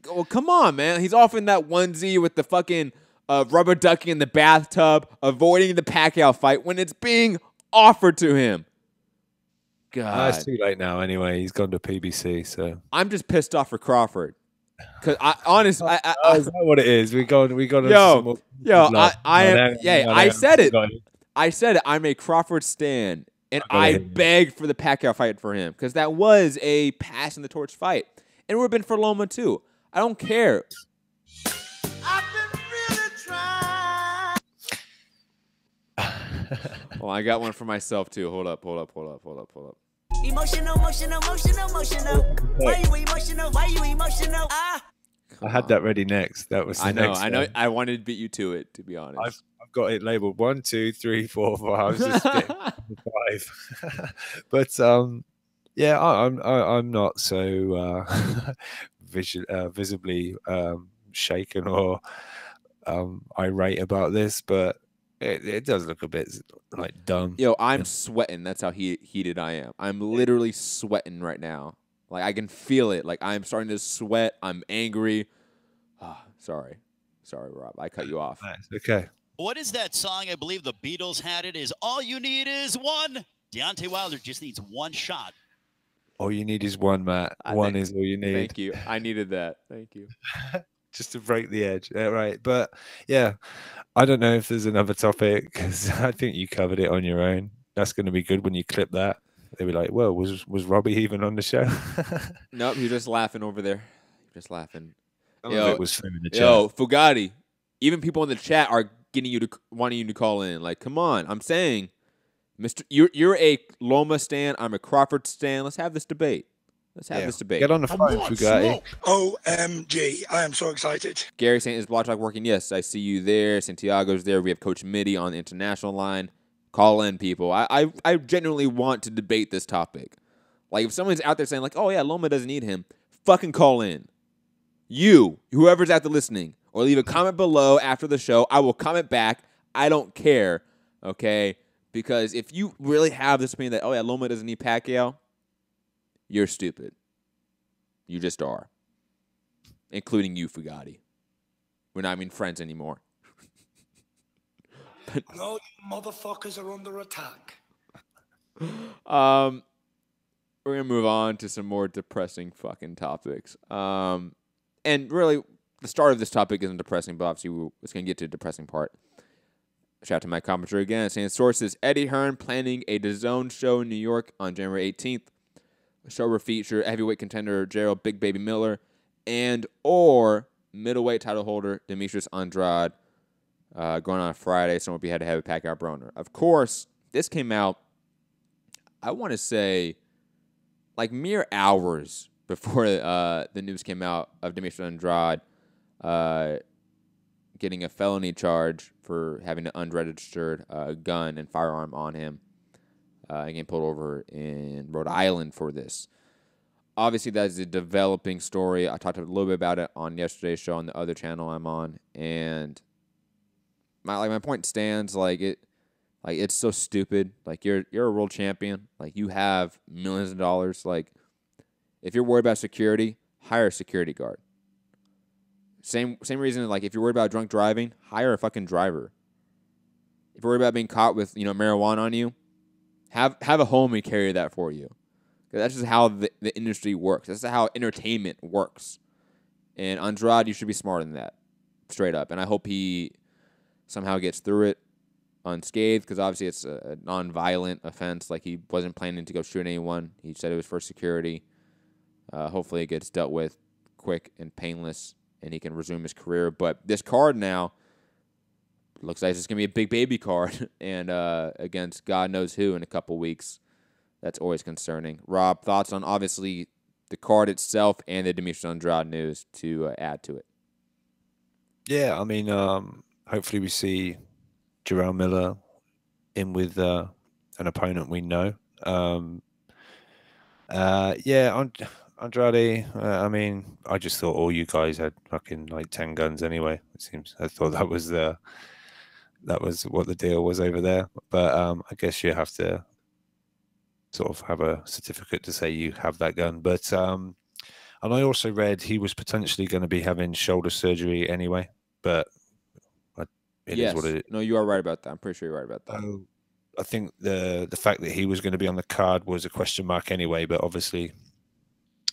Well, come on, man. He's off in that onesie with the fucking rubber ducky in the bathtub, avoiding the Pacquiao fight when it's being offered to him. God. It's too late now anyway. He's gone to PBC, so. I'm just pissed off for Crawford. Because honestly, is that what it is? We got. I said it. I said it. I'm a Crawford stan, and I begged for the Pacquiao fight for him because that was a pass in the torch fight, and it would have been for Loma too. I don't care. I've been really trying. Well, I got one for myself too. Hold up. Emotional. Why you emotional? I had that ready next. That was the next I know. one. I wanted to beat you to it, to be honest. I've got it labeled 1, 2, 3, 4, 5. I was just getting 5. But yeah, I'm not so visibly shaken or irate about this, but it does look a bit like dumb. Yo, I'm sweating. That's how heated I am. I'm literally sweating right now. Like, I can feel it. Like, I'm starting to sweat. I'm angry. Oh, sorry, Rob. I cut you off. Nice. Okay. What is that song? I believe the Beatles had it. Is all you need is one. Deontay Wilder just needs one shot. All you need is one, Matt. One is all you need. Thank you. I needed that. Thank you. Just to break the edge. Yeah, right. But yeah, I don't know if there's another topic because I think you covered it on your own. That's going to be good when you clip that. They'll be like, well, was Robbie even on the show? Nope, you're just laughing over there. You're just laughing. Some of it was Fu in the chat. Yo, Fugatti, even people in the chat are wanting you to call in. Like, come on. I'm saying, you're a Loma stan. I'm a Crawford stan. Let's have this debate. Get on the phone, Fugatti. OMG. I am so excited. Gary saying, is Blog Talk working? Yes, I see you there. Santiago's there. We have Coach Mitty on the international line. Call in, people. I genuinely want to debate this topic. Like, if someone's out there saying, like, oh, yeah, Loma doesn't need him, fucking call in. You, whoever's out there listening, or leave a comment below after the show. I will comment back. I don't care, okay? Because if you really have this opinion that, oh, yeah, Loma doesn't need Pacquiao, you're stupid. You just are. Including you, Fugatti. We're not even friends anymore. No, you motherfuckers are under attack. We're gonna move on to some more depressing fucking topics. And really, the start of this topic isn't depressing, but obviously it's gonna get to the depressing part. Shout out to my commenter again, saying sources: Eddie Hearn planning a DAZN show in New York on January 18th. The show will feature heavyweight contender Gerald Big Baby Miller and or middleweight title holder Demetrius Andrade. Going on Friday, someone will be head-to-head with Pacquiao Broner. Of course, this came out, I want to say, like mere hours before the news came out of Demetrius Andrade getting a felony charge for having an unregistered gun and firearm on him and getting pulled over in Rhode Island for this. Obviously, that is a developing story. I talked a little bit about it on yesterday's show on the other channel I'm on, and my point stands. It's so stupid. Like you're a world champion. Like you have millions of dollars. Like if you're worried about security, hire a security guard. Same reason. Like if you're worried about drunk driving, hire a fucking driver. If you're worried about being caught with marijuana on you, have a homie carry that for you. Because that's just how the industry works. That's how entertainment works. And Andrade, you should be smarter than that, straight up. And I hope he somehow gets through it unscathed, because obviously it's a non-violent offense. Like he wasn't planning to go shoot anyone. He said it was for security. Hopefully it gets dealt with quick and painless, and he can resume his career. But this card now looks like it's going to be a big baby card, and against God knows who in a couple weeks. That's always concerning. Rob, thoughts on obviously the card itself and the Demetrius Andrade news to add to it? Yeah, I mean, hopefully we see Jarrell Miller in with an opponent we know. Andrade, I mean, I just thought all you guys had fucking like 10 guns anyway. It seems I thought that was what the deal was over there. But I guess you have to sort of have a certificate to say you have that gun. But and I also read he was potentially going to be having shoulder surgery anyway. But it is what it is. No, you are right about that. I'm pretty sure you're right about that. I think the fact that he was going to be on the card was a question mark anyway. But obviously,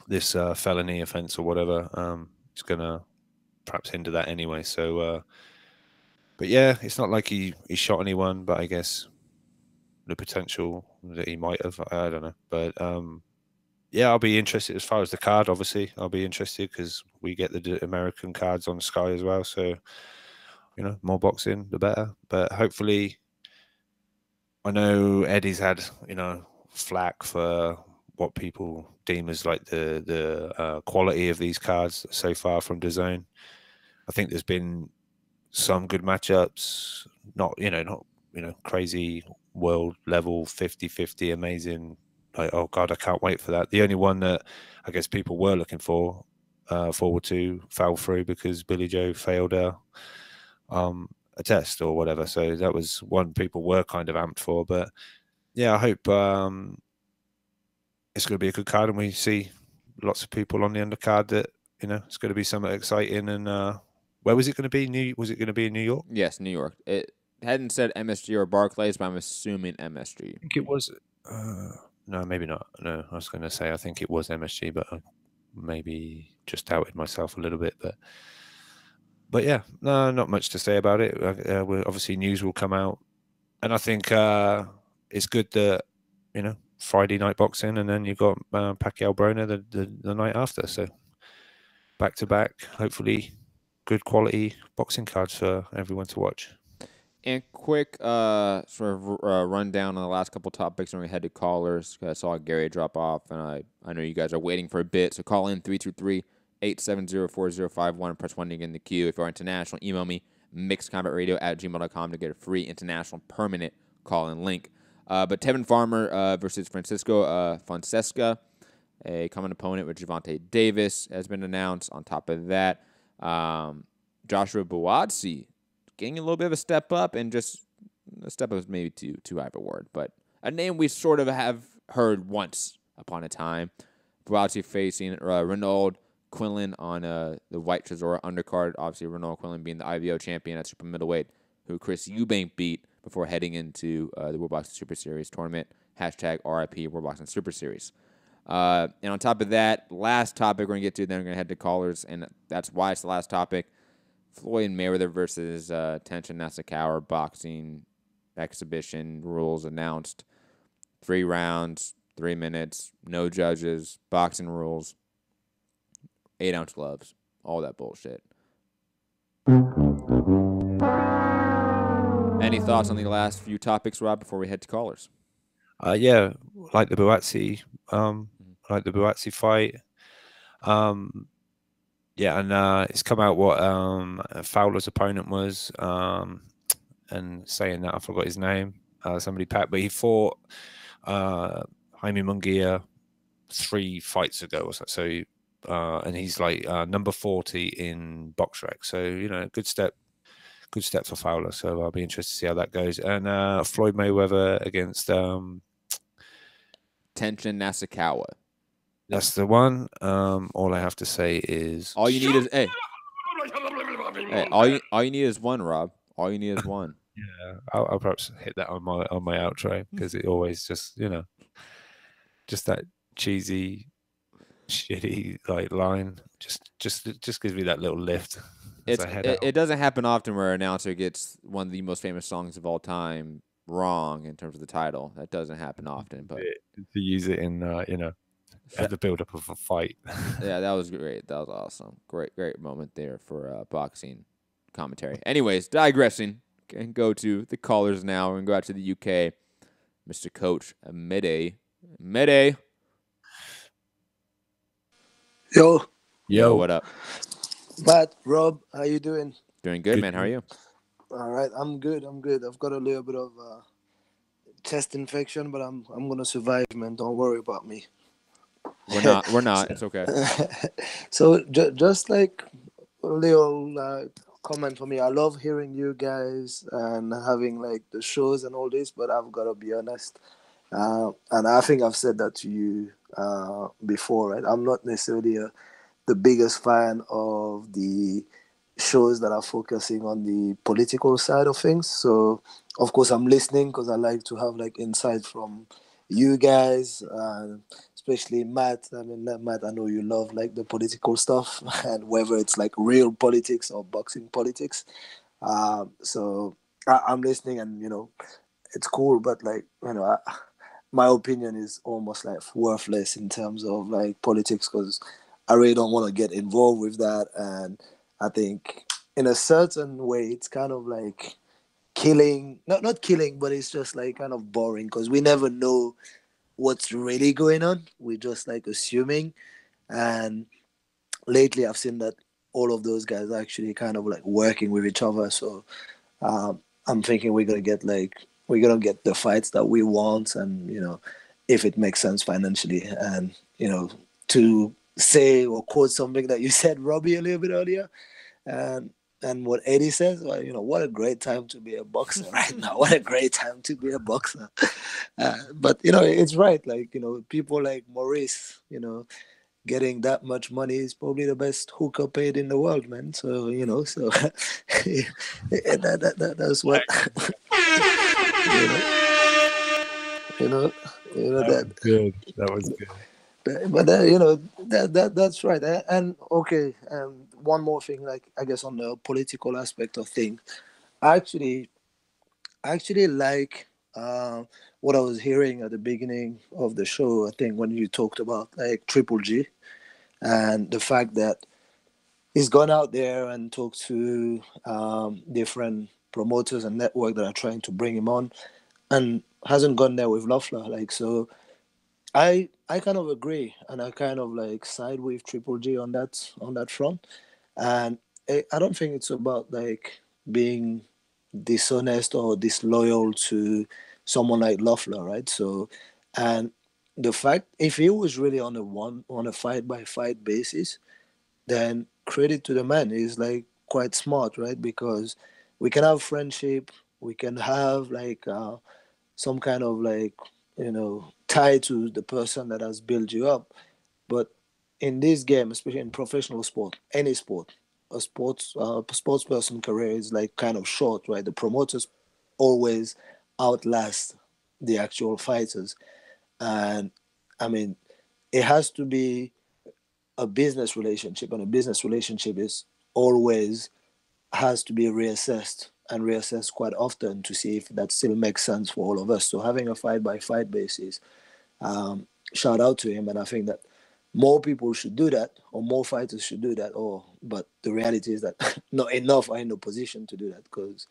this felony offense or whatever is going to perhaps hinder that anyway. So, but yeah, it's not like he shot anyone. But I guess the potential that he might have, I don't know. But yeah, I'll be interested as far as the card. Obviously, I'll be interested because we get the American cards on Sky as well. So, more boxing, the better. But hopefully, I know Eddie's had, flack for what people deem as like the quality of these cards so far from DAZN. I think there's been some good matchups, not crazy world level 50-50 amazing. Like, oh God, I can't wait for that. The only one that I guess people were looking forward to fell through because Billy Joe failed a test or whatever. So that was one people were kind of amped for. But yeah, I hope it's going to be a good card, and we see lots of people on the undercard that it's going to be something exciting. And where was it going to be? Was it going to be in New York? Yes, New York. It hadn't said MSG or Barclays, but I'm assuming MSG. I think it was. No, maybe not. No, I was going to say I think it was MSG, but I maybe just doubted myself a little bit. But yeah, no, not much to say about it. Obviously, news will come out, and I think it's good that Friday night boxing, and then you've got Pacquiao Broner the night after. So back to back, hopefully, good quality boxing cards for everyone to watch. And quick sort of rundown on the last couple topics, and we head to callers. I saw Gary drop off, and I know you guys are waiting for a bit, so call in 323-870-4051 and press 1 to get in the queue. If you're international, email me, mixedcombatradio@gmail.com to get a free international permanent call-in link. But Tevin Farmer versus Francisco Fonseca, a common opponent with Gervonta Davis, has been announced. On top of that, Joshua Buatsi getting a little bit of a step up, and just a step up is maybe too high of a word, but a name we sort of have heard once upon a time. Buatsi facing Renaud Quinlan on the White Chisora undercard. Obviously, Renaud Quinlan being the IBO champion at super middleweight, who Chris Eubank beat before heading into the World Boxing Super Series tournament. Hashtag RIP World Boxing Super Series. And on top of that, last topic we're going to get to, then we're going to head to callers, and that's why it's the last topic. Floyd Mayweather versus Tenshin Nasukawa boxing exhibition rules announced. 3 rounds, 3 minutes, no judges, boxing rules, 8-ounce gloves, all that bullshit. Any thoughts on the last few topics, Rob, before we head to callers? Yeah, like the Buatsi fight. Yeah, and it's come out what Fowler's opponent was, and saying that I forgot his name. Somebody but he fought Jaime Munguia 3 fights ago or so. So and he's like number 40 in BoxRec. So good step for Fowler. So I'll be interested to see how that goes. And Floyd Mayweather against Tenshin Nasukawa. That's the one. All I have to say is all you need is all you need is one, Rob. All you need is one. Yeah, I'll perhaps hit that on my outro because it always just just that cheesy, shitty like line just gives me that little lift. It doesn't happen often where an announcer gets one of the most famous songs of all time wrong in terms of the title. That doesn't happen often, but to use it in at the build up of a fight. Yeah, that was great. That was awesome. Great moment there for boxing commentary. Anyways, digressing. And go to the callers now and go out to the UK. Mr. Coach Mede. Yo, what up? Matt, Rob, how you doing? Doing good, man. How are you? All right, I'm good. I've got a little bit of chest infection, but I'm gonna survive, man. Don't worry about me. We're not. It's okay. So just like a little comment for me. I love hearing you guys and having like the shows and all this, but I've got to be honest. And I think I've said that to you before, right? I'm not necessarily the biggest fan of the shows that are focusing on the political side of things. So, of course, I'm listening because I like to have like insight from you guys, especially Matt. I mean, Matt, I know you love like the political stuff and whether it's like real politics or boxing politics. So I'm listening and, it's cool, but like, my opinion is almost like worthless in terms of like politics because I really don't want to get involved with that. And I think in a certain way, it's kind of like killing, not killing, but it's just like kind of boring because we never know what's really going on. We're just like assuming. And lately I've seen that all of those guys are actually kind of like working with each other. So I'm thinking we're going to get the fights that we want and, if it makes sense financially. And, to say or quote something that you said, Robbie, a little bit earlier, and what Eddie says, well, what a great time to be a boxer right now. What a great time to be a boxer. But, it's right. Like, people like Maurice, getting that much money is probably the best hooker paid in the world, man. So, so that's what, that. Good. That was good. But that's right. And okay, one more thing, like I guess on the political aspect of things, I actually like what I was hearing at the beginning of the show. I think when you talked about like Triple G and the fact that he's gone out there and talked to different promoters and network that are trying to bring him on, and hasn't gone there with Loeffler. Like so. I kind of agree, and I kind of like side with Triple G on that front, and I don't think it's about like being dishonest or disloyal to someone like Loeffler, right? So, and the fact if he was really on a fight by fight basis, then credit to the man. He's like quite smart, right? Because we can have friendship, we can have like some kind of like tie to the person that has built you up. but in this game, especially in professional sport, any sport, a sports person career is like kind of short, right? The promoters always outlast the actual fighters, and I mean, it has to be a business relationship, and a business relationship is always has to be reassessed and reassessed quite often to see if that still makes sense for all of us. So having a fight by fight basis, shout out to him, and I think that more people should do that, or more fighters should do that. But the reality is that not enough are in a position to do that, because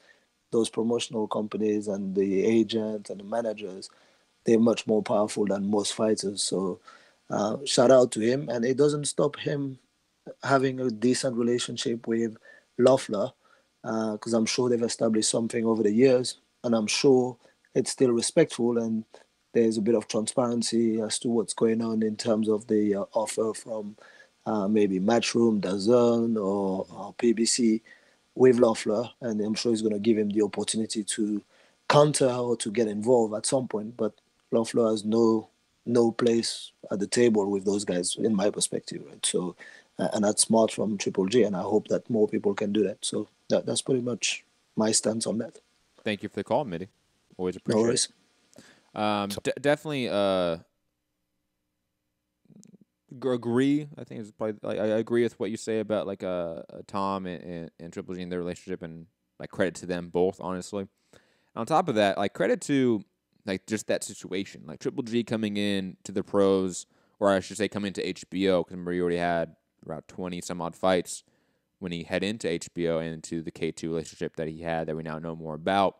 those promotional companies and the agents and the managers, they're much more powerful than most fighters. So shout out to him, and it doesn't stop him having a decent relationship with Loeffler, because I'm sure they've established something over the years, and I'm sure it's still respectful, and there's a bit of transparency as to what's going on in terms of the offer from maybe Matchroom, DAZN, or PBC with Loeffler, and I'm sure he's going to give him the opportunity to counter or to get involved at some point. But Loeffler has no place at the table with those guys, in my perspective, right? So, and that's smart from Triple G, and I hope that more people can do that. So that's pretty much my stance on that. Thank you for the call, Mitty. Always No appreciate worries. it. Definitely agree. I think it's probably I agree with what you say about like Tom and Triple G and their relationship, and like credit to them both, honestly. On top of that, like credit to like just that situation, like Triple G coming in to the pros, or I should say coming to HBO, because remember he already had about 20 some odd fights when he head into HBO and into the K2 relationship that he had that we now know more about.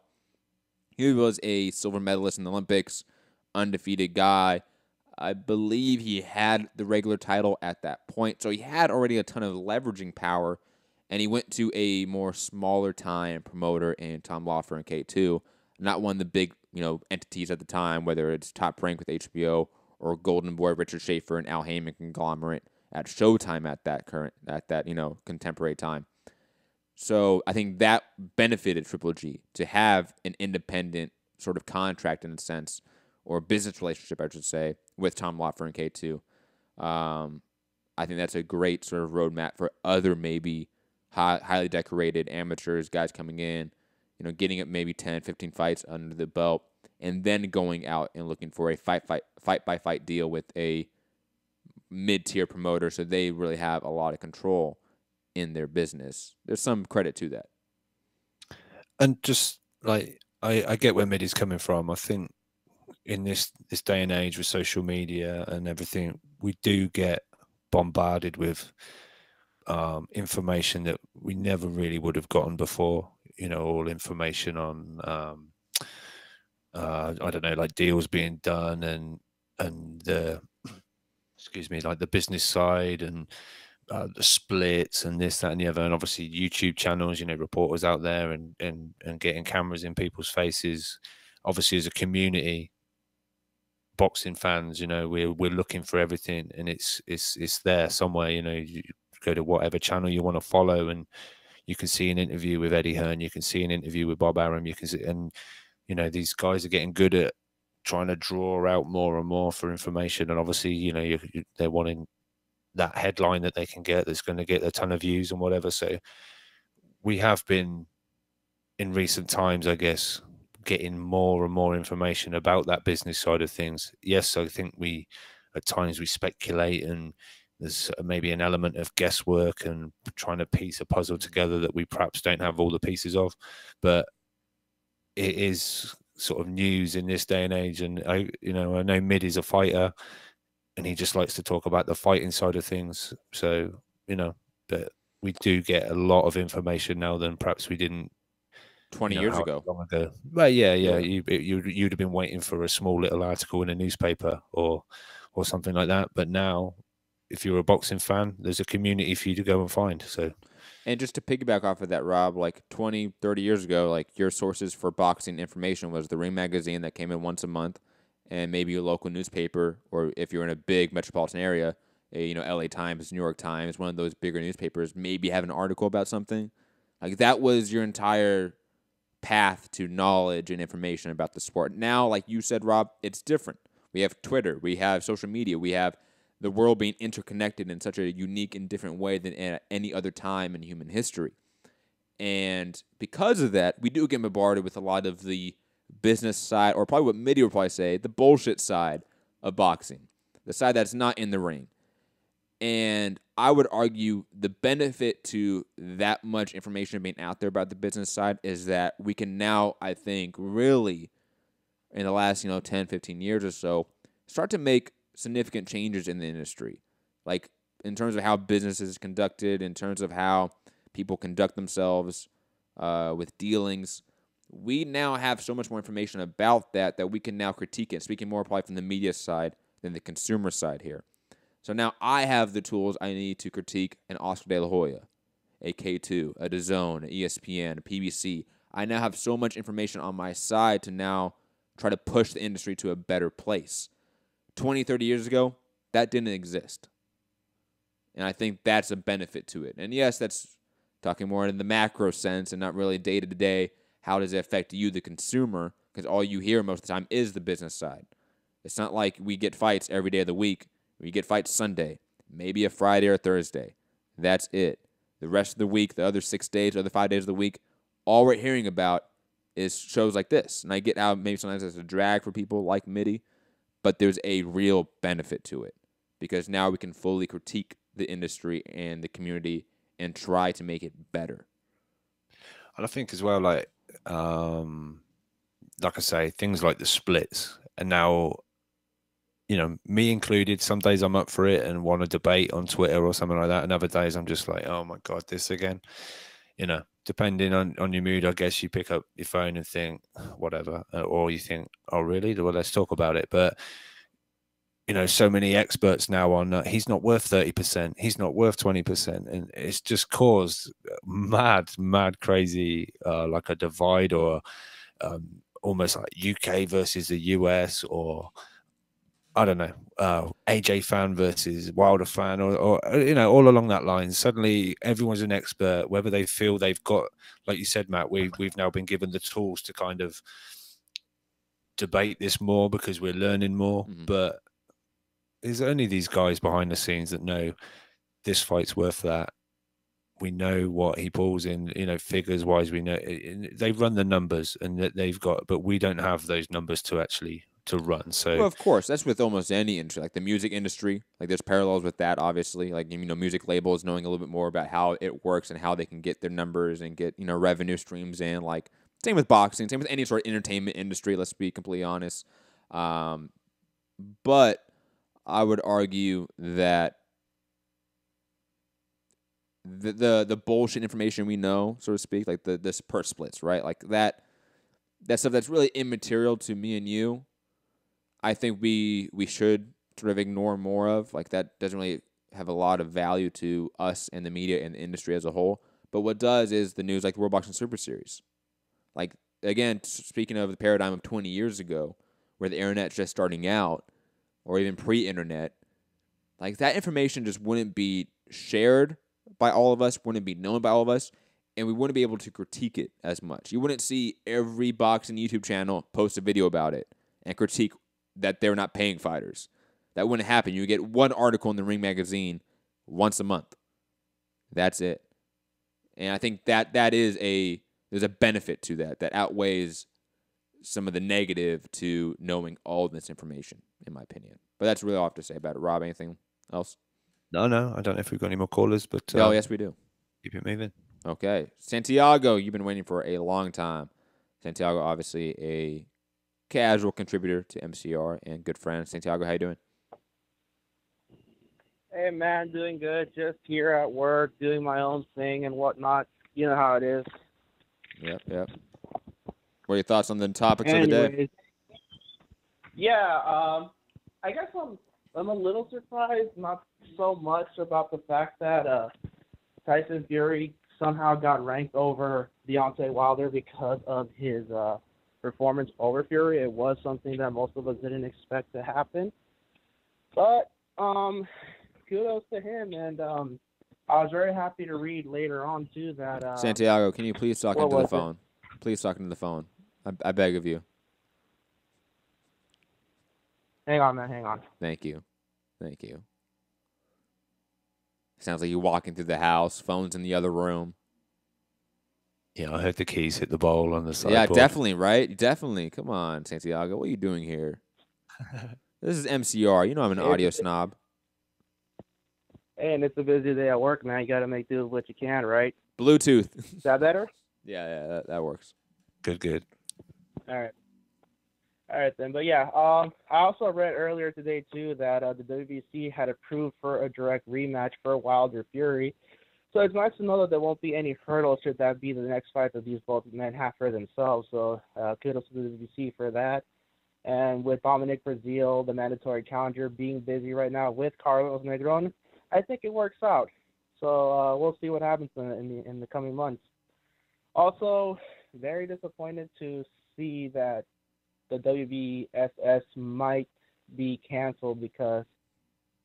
He was a silver medalist in the Olympics, undefeated guy. I believe he had the regular title at that point, so he had already a ton of leveraging power, and he went to a more smaller time promoter in Tom Loeffler and K2, not one of the big entities at the time, whether it's Top Rank with HBO or Golden Boy, Richard Schaefer, and Al Heyman conglomerate at Showtime at that contemporary time. So I think that benefited Triple G to have an independent sort of contract in a sense, or business relationship, I should say, with Tom Loeffler and K2. I think that's a great sort of roadmap for other maybe highly decorated amateurs, guys coming in, getting up maybe 10, 15 fights under the belt, and then going out and looking for a fight-by-fight deal with a mid-tier promoter, so they really have a lot of control in their business. There's some credit to that. And just like I get where Middy's coming from. I think in this day and age with social media and everything, we do get bombarded with information that we never really would have gotten before. All information on I don't know, like deals being done and the like the business side and the splits and this, that, and the other, and obviously YouTube channels, reporters out there and getting cameras in people's faces. Obviously, as a community, boxing fans, we're looking for everything, and it's there somewhere. You go to whatever channel you want to follow, and you can see an interview with Eddie Hearn, you can see an interview with Bob Arum, you can see, and these guys are getting good at trying to draw out more and more for information, and obviously, they're wanting that headline that they can get that's going to get a ton of views and whatever. So we have been in recent times, I guess, getting more and more information about that business side of things. Yes, I think at times we speculate, and there's maybe an element of guesswork and trying to piece a puzzle together that we perhaps don't have all the pieces of, but it is sort of news in this day and age. And I know Mid is a fighter, and he just likes to talk about the fighting side of things. So, but we do get a lot of information now than perhaps we didn't 20 years ago. Long ago. Well, yeah. You'd have been waiting for a small little article in a newspaper or something like that. But now, if you're a boxing fan, there's a community for you to go and find. So, and just to piggyback off of that, Rob, like 20, 30 years ago, like your sources for boxing information was the Ring magazine that came in once a month, and maybe a local newspaper, or if you're in a big metropolitan area, LA Times, New York Times, one of those bigger newspapers, maybe have an article about something. Like that was your entire path to knowledge and information about the sport. Now, like you said, Rob, it's different. We have Twitter, we have social media, we have the world being interconnected in such a unique and different way than at any other time in human history. And because of that, we do get bombarded with a lot of the business side, or probably what Mitty would probably say, the bullshit side of boxing, the side that's not in the ring. And I would argue the benefit to that much information being out there about the business side is that we can now, I think, really, in the last 10, 15 years or so, start to make significant changes in the industry. Like in terms of how business is conducted, in terms of how people conduct themselves with dealings. We now have so much more information about that we can now critique it, speaking more probably from the media side than the consumer side here. So now I have the tools I need to critique an Oscar De La Hoya, a K2, a DAZN, a ESPN, a PBC. I now have so much information on my side to now try to push the industry to a better place. 20, 30 years ago, that didn't exist. And I think that's a benefit to it. And yes, that's talking more in the macro sense and not really day-to-day. How does it affect you, the consumer? Because all you hear most of the time is the business side. It's not like we get fights every day of the week. We get fights Sunday, maybe a Friday or Thursday. That's it. The rest of the week, the other 6 days, the other 5 days of the week, all we're hearing about is shows like this. And I get how maybe sometimes it's a drag for people like Mitty, but there's a real benefit to it because now we can fully critique the industry and the community and try to make it better. And I think as well, like I say, things like the splits are now, me included, some days I'm up for it and want to debate on Twitter or something like that. And other days I'm just like, oh my God, this again. Depending on your mood, I guess you pick up your phone and think, whatever. Or you think, oh, really? Well, let's talk about it. But, so many experts now on he's not worth 30%. He's not worth 20%. And it's just caused mad, crazy, like a divide or almost like UK versus the US or I don't know, AJ fan versus Wilder fan or all along that line. Suddenly everyone's an expert, whether they feel they've got, like you said, Matt, we've now been given the tools to kind of debate this more because we're learning more. Mm-hmm. But there's only these guys behind the scenes that know this fight's worth that. We know what he pulls in, figures wise, we know they run the numbers and that they've got, but we don't have those numbers to run. So well, of course, that's with almost any industry, like the music industry. Like there's parallels with that, obviously. Like music labels knowing a little bit more about how it works and how they can get their numbers and get revenue streams in. Like same with boxing, same with any sort of entertainment industry. Let's be completely honest. But I would argue that the bullshit information we know, so to speak, like the purse splits, right? Like that stuff that's really immaterial to me and you. I think we should sort of ignore more of. Like that doesn't really have a lot of value to us and the media and the industry as a whole. But what does is the news like the World Boxing Super Series. Like, again, speaking of the paradigm of 20 years ago where the internet's just starting out or even pre-internet, like that information just wouldn't be shared by all of us, wouldn't be known by all of us, and we wouldn't be able to critique it as much. You wouldn't see every boxing YouTube channel post a video about it and critique that they're not paying fighters. That wouldn't happen. You get one article in the Ring magazine once a month. That's it. And I think there's a benefit to that outweighs some of the negative to knowing all of this information, in my opinion. But that's really all I have to say about it. Rob, anything else? No, I don't know if we've got any more callers, but oh, yes, we do. Keep it moving. Okay. Santiago, you've been waiting for a long time. Santiago, obviously a casual contributor to MCR and good friend. Santiago, how you doing? Hey, man, doing good. Just here at work, doing my own thing and whatnot. You know how it is. Yep. What are your thoughts on the topics of the day? Yeah, I guess I'm a little surprised, not so much about the fact that Tyson Fury somehow got ranked over Deontay Wilder because of his performance over Fury. It was something that most of us didn't expect to happen. But kudos to him, and I was very happy to read later on, too, that... Santiago, can you please talk into the phone? Please talk into the phone. I beg of you. Hang on, man. Hang on. Thank you. Sounds like you walking through the house. Phone's in the other room. Yeah, I heard the keys hit the bowl on the sideboard. Yeah, definitely, right? Definitely. Come on, Santiago. What are you doing here? This is MCR. You know I'm an audio snob. Hey, and it's a busy day at work, man. You got to make do with what you can, right? Bluetooth. Is that better? Yeah, that works. Good. All right then. But yeah, I also read earlier today too that the WBC had approved for a direct rematch for Wilder Fury. So it's nice to know that there won't be any hurdles should that be the next fight that these both men have for themselves. So kudos to the WBC for that. And with Dominic Breazeale, the mandatory challenger, being busy right now with Carlos Negron, I think it works out. So we'll see what happens in the coming months. Also, very disappointed to see that the WBSS might be canceled because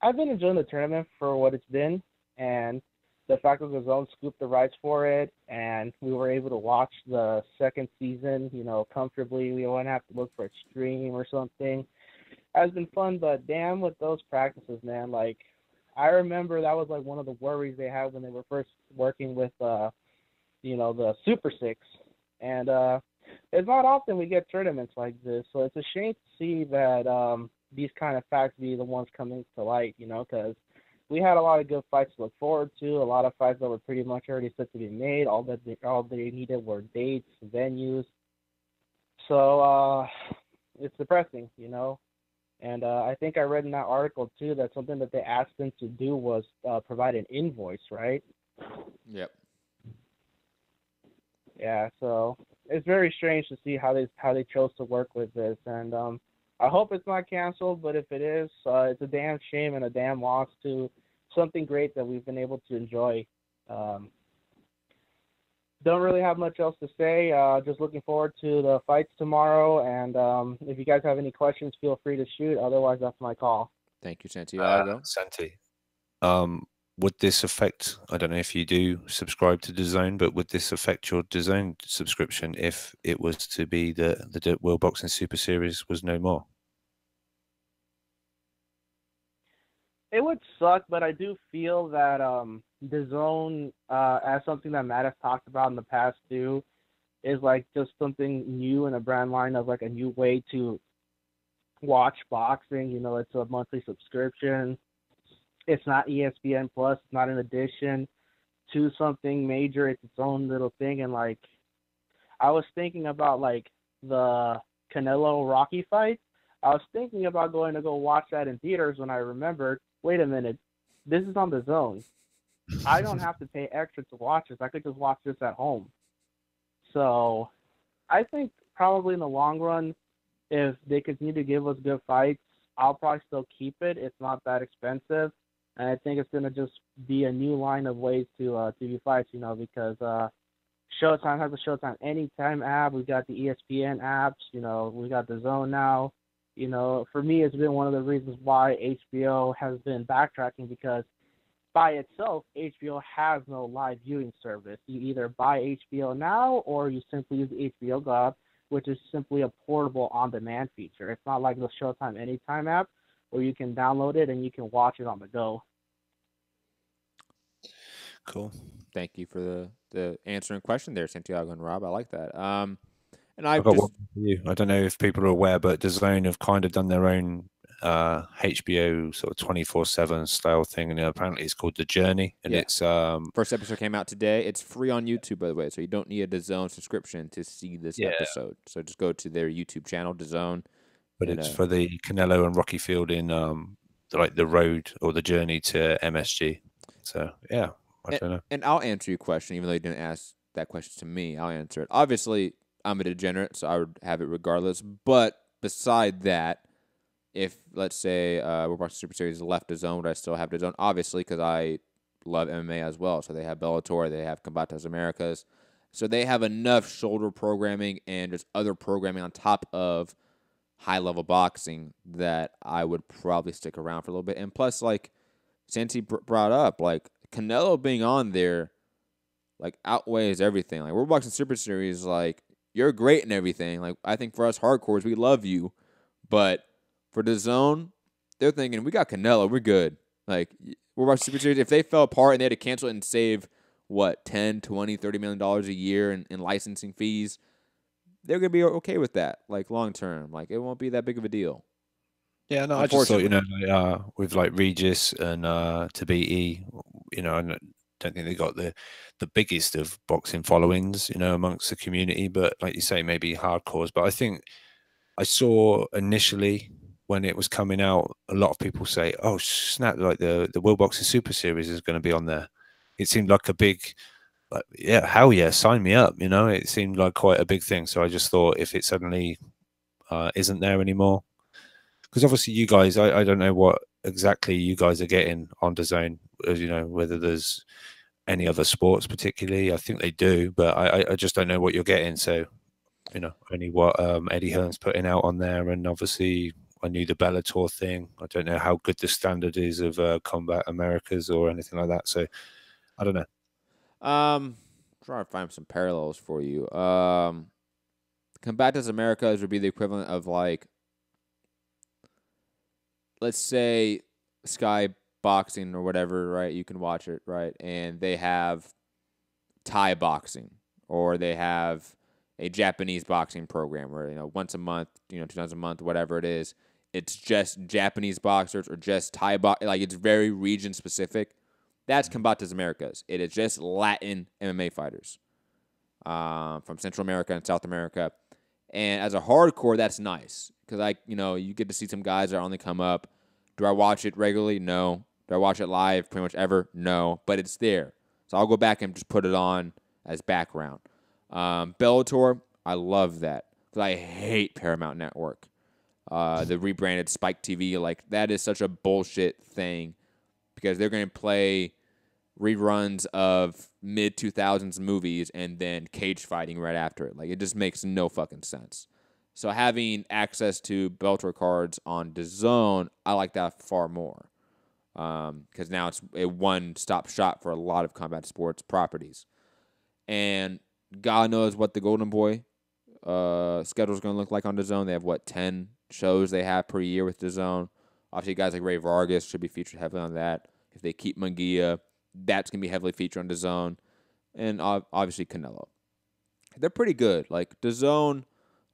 I've been enjoying the tournament for what it's been, and the fact that the Zone scooped the rights for it, and we were able to watch the second season, comfortably. We won't have to look for a stream or something. Has been fun, but damn with those practices, man. Like, I remember that was like one of the worries they had when they were first working with, the Super Six, and it's not often we get tournaments like this, so it's a shame to see that these kind of facts be the ones coming to light, because we had a lot of good fights to look forward to, a lot of fights that were pretty much already set to be made. All they needed were dates, venues. So it's depressing, And I think I read in that article, too, that something that they asked them to do was provide an invoice, right? Yep. Yeah, so it's very strange to see how they chose to work with this. And I hope it's not canceled, but if it is, it's a damn shame and a damn loss to something great that we've been able to enjoy. Don't really have much else to say. Just looking forward to the fights tomorrow. And if you guys have any questions, feel free to shoot. Otherwise, that's my call. Thank you, Santiago. Santi, would this affect, I don't know if you do subscribe to DAZN, but would this affect your DAZN subscription if it was to be the World Boxing Super Series was no more? It would suck, but I do feel that DAZN, as something that Matt has talked about in the past too, is like just something new and a brand line of like a new way to watch boxing. It's a monthly subscription. It's not ESPN Plus. It's not an addition to something major. It's its own little thing. And like, I was thinking about like the Canelo Rocky fight. I was thinking about going to go watch that in theaters when I remembered, wait a minute, this is on DAZN. I don't have to pay extra to watch this. I could just watch this at home. So I think probably in the long run, if they continue to give us good fights, I'll probably still keep it. It's not that expensive. And I think it's going to just be a new line of ways to do fights, because Showtime has a Showtime Anytime app. We've got the ESPN apps. We got DAZN now. For me, it's been one of the reasons why HBO has been backtracking, because by itself, HBO has no live viewing service. You either buy HBO Now or you simply use HBO Go, which is simply a portable on-demand feature. It's not like the Showtime Anytime app where you can download it and you can watch it on the go. Cool. Thank you for the answering question there, Santiago and Rob. I like that. And I've got one for you. I don't know if people are aware, but DAZN have kind of done their own HBO sort of 24/7 style thing, and apparently it's called The Journey, and it's first episode came out today. It's free on YouTube, by the way, so you don't need a DAZN subscription to see this episode. So just go to their YouTube channel, DAZN. But it's for the Canelo and Rocky Field in like the road or the journey to MSG. So yeah, I don't know. And I'll answer your question, even though you didn't ask that question to me. I'll answer it. Obviously, I'm a degenerate, so I would have it regardless. But beside that, if let's say World Boxing Super Series left DAZN, would I still have DAZN? Obviously, because I love MMA as well. So they have Bellator, they have Combates Americas. So they have enough shoulder programming and just other programming on top of high-level boxing that I would probably stick around for a little bit. And plus, like Santi brought up, like Canelo being on there, like outweighs everything. Like World Boxing Super Series, like you're great and everything. Like I think for us hardcores, we love you, but for DAZN, they're thinking we got Canelo, we're good. Like World Boxing Super Series, if they fell apart and they had to cancel it and save, what, $10, $20, $30 million a year in licensing fees, they're going to be okay with that, like, long term. Like, it won't be that big of a deal. Yeah, no, I just thought, with like Regis and Tabiti, I don't think they got the biggest of boxing followings, amongst the community. But like you say, maybe hardcores. But I think I saw initially when it was coming out, a lot of people say, "Oh snap! Like the World Boxing Super Series is going to be on there." It seemed like a big, yeah, hell yeah, sign me up. It seemed like quite a big thing. So I just thought if it suddenly isn't there anymore. Because obviously you guys, I don't know what exactly you guys are getting on DAZN, whether there's any other sports particularly. I think they do, but I just don't know what you're getting. So, only what Eddie Hearn's putting out on there. And obviously I knew the Bellator thing. I don't know how good the standard is of Combat Americas or anything like that. So I don't know. Trying to find some parallels for you. Combat Americas would be the equivalent of like, let's say Sky Boxing or whatever, right? You can watch it, right? And they have Thai boxing, or they have a Japanese boxing program where, once a month, 2 times a month, whatever it is, it's just Japanese boxers or just Thai like it's very region specific. That's Combat Americas. It is just Latin MMA fighters from Central America and South America. And as a hardcore, that's nice because, you get to see some guys that only come up. Do I watch it regularly? No. Do I watch it live pretty much ever? No. But it's there. So I'll go back and just put it on as background. Bellator, I love that because I hate Paramount Network. The rebranded Spike TV, like, that is such a bullshit thing because they're going to play reruns of mid-2000s movies and then cage fighting right after it. Like, it just makes no fucking sense. So having access to Bellator cards on DAZN, I like that far more because now it's a one-stop shop for a lot of combat sports properties. And God knows what the Golden Boy schedule is going to look like on DAZN. They have, 10 shows they have per year with DAZN. Obviously, guys like Ray Vargas should be featured heavily on that. If they keep Munguia, that's going to be heavily featured on DAZN. And obviously Canelo. They're pretty good. Like, DAZN,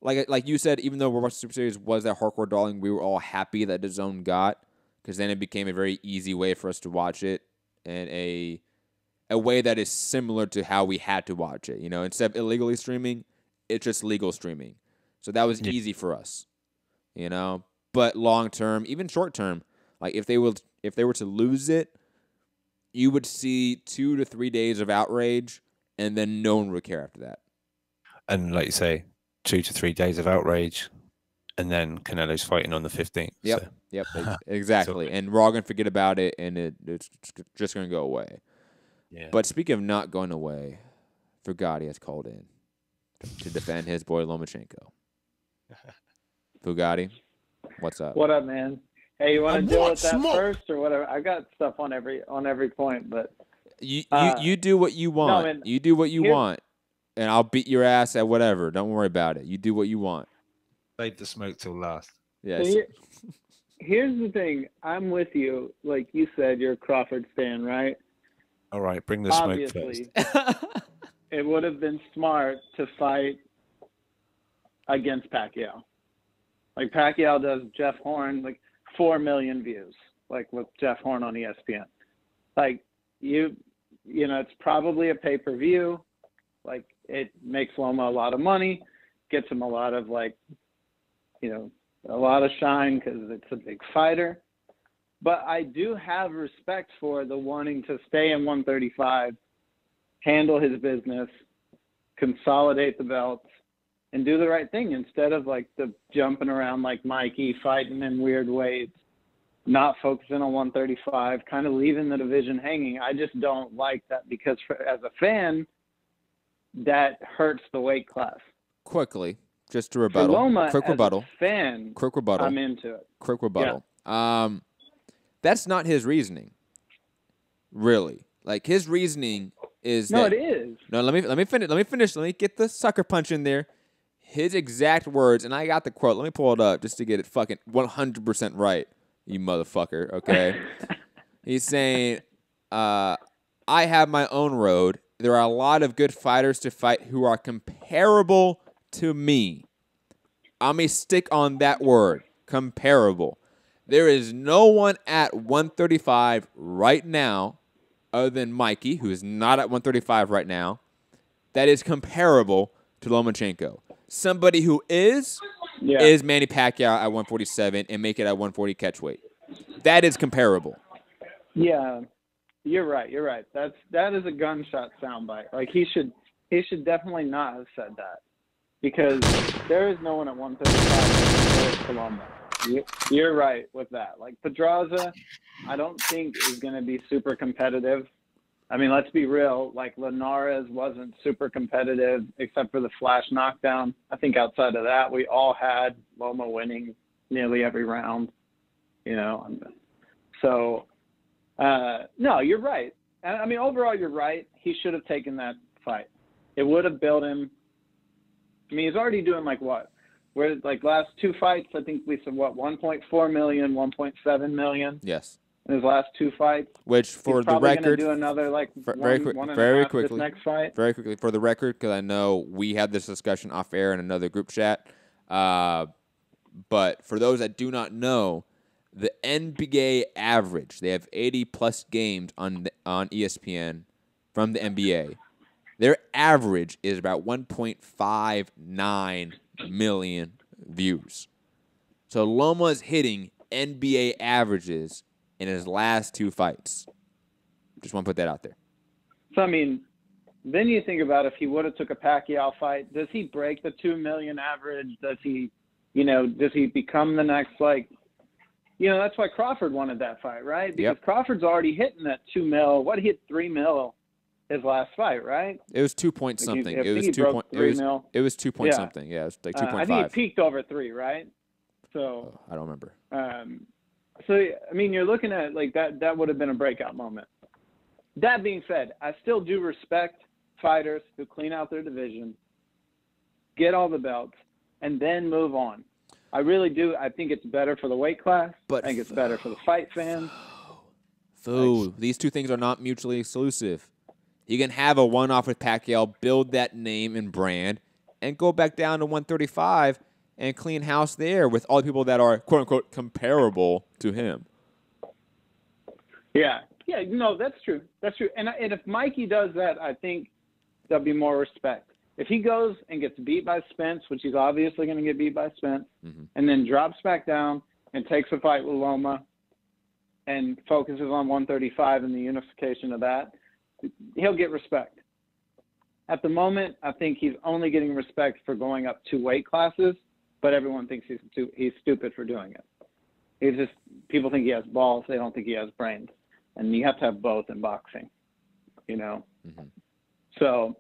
like you said, even though World Boxing Super Series was that hardcore darling, we were all happy that DAZN got because then it became a very easy way for us to watch it and a way that is similar to how we had to watch it. Instead of illegally streaming, it's just legal streaming. So that was easy for us. But long term, even short term, like if they were to lose it, you would see 2 to 3 days of outrage, and then no one would care after that. And like you say, 2 to 3 days of outrage, and then Canelo's fighting on the 15th. Yep, so. Yep, exactly. And we're all going to forget about it, and it's just going to go away. Yeah. But speaking of not going away, Fugatti has called in to defend his boy Lomachenko. Fugatti, what's up? What up, man? Hey, you want to deal with that first or whatever? I got stuff on every point, but you do what you want. No, man, you do what you want, and I'll beat your ass at whatever. Don't worry about it. You do what you want. Save the smoke till last. Yes. So here's the thing. I'm with you. Like you said, you're a Crawford fan, right? All right, bring the smoke first. It would have been smart to fight against Pacquiao. Like Pacquiao does Jeff Horn, 4 million views, with Jeff Horn on ESPN. It's probably a pay-per-view. It makes Loma a lot of money, gets him a lot of a lot of shine because it's a big fighter. But I do have respect for the wanting to stay in 135, handle his business, consolidate the belts, and do the right thing instead of the jumping around like Mikey, fighting in weird ways, not focusing on 135, kind of leaving the division hanging. I just don't like that because as a fan, that hurts the weight class. Quickly, just to rebuttal. Loma, quick rebuttal. As a fan, quick rebuttal. I'm into it. Quick rebuttal. Yeah. That's not his reasoning. Really. His reasoning is No, that, it is. No, let me finish. Let me get the sucker punch in there. His exact words, and I got the quote. Let me pull it up just to get it fucking 100% right, you motherfucker, okay? He's saying, I have my own road. There are a lot of good fighters to fight who are comparable to me. I'm a stick on that word, comparable. There is no one at 135 right now, other than Mikey, who is not at 135 right now, that is comparable to Lomachenko. Somebody who is Manny Pacquiao at 147 and make it at 140 catchweight. That is comparable. Yeah, you're right. You're right. That is a gunshot soundbite. Like he should definitely not have said that, because there is no one at 135 that Colombo. You're right with that. Like Pedraza, I don't think is going to be super competitive. I mean, let's be real. Like Linares wasn't super competitive except for the flash knockdown. I think outside of that, we all had Loma winning nearly every round. You know, so no, you're right. I mean, overall, you're right. He should have taken that fight. It would have built him. I mean, he's already doing like what? Where like last two fights, I think we said what, 1.4 million, 1.7 million. Yes. In his last two fights. Which for he's the record, do another like very quickly, this next fight. Very quickly for the record, because I know we had this discussion off air in another group chat. But for those that do not know, the NBA average, they have 80 plus games on ESPN from the NBA. Their average is about 1.59 million views. So Loma's hitting NBA averages in his last two fights. Just want to put that out there. So, I mean, then you think about if he would have took a Pacquiao fight, does he break the 2 million average? Does he become the next, like, you know, that's why Crawford wanted that fight, right? Because Crawford's already hitting that 2 mil. What, he hit 3 mil his last fight, right? It was 2 point something. It was 2 point. It was 2 point something. Yeah, it was like 2.5. I think he peaked over 3, right? So I don't remember. So I mean, you're looking at like that. That would have been a breakout moment. That being said, I still do respect fighters who clean out their division, get all the belts, and then move on. I really do. I think it's better for the weight class. I think it's better for the fight fans. These two things are not mutually exclusive. You can have a one-off with Pacquiao, build that name and brand, and go back down to 135 and clean house there with all the people that are, quote-unquote, comparable to him. Yeah, no, that's true. That's true. And if Mikey does that, I think there'll be more respect. If he goes and gets beat by Spence, which he's obviously going to get beat by Spence, and then drops back down and takes a fight with Loma and focuses on 135 and the unification of that, he'll get respect. At the moment, I think he's only getting respect for going up 2 weight classes, but everyone thinks he's stupid for doing it. It's just, people think he has balls, they don't think he has brains. And you have to have both in boxing, you know? So,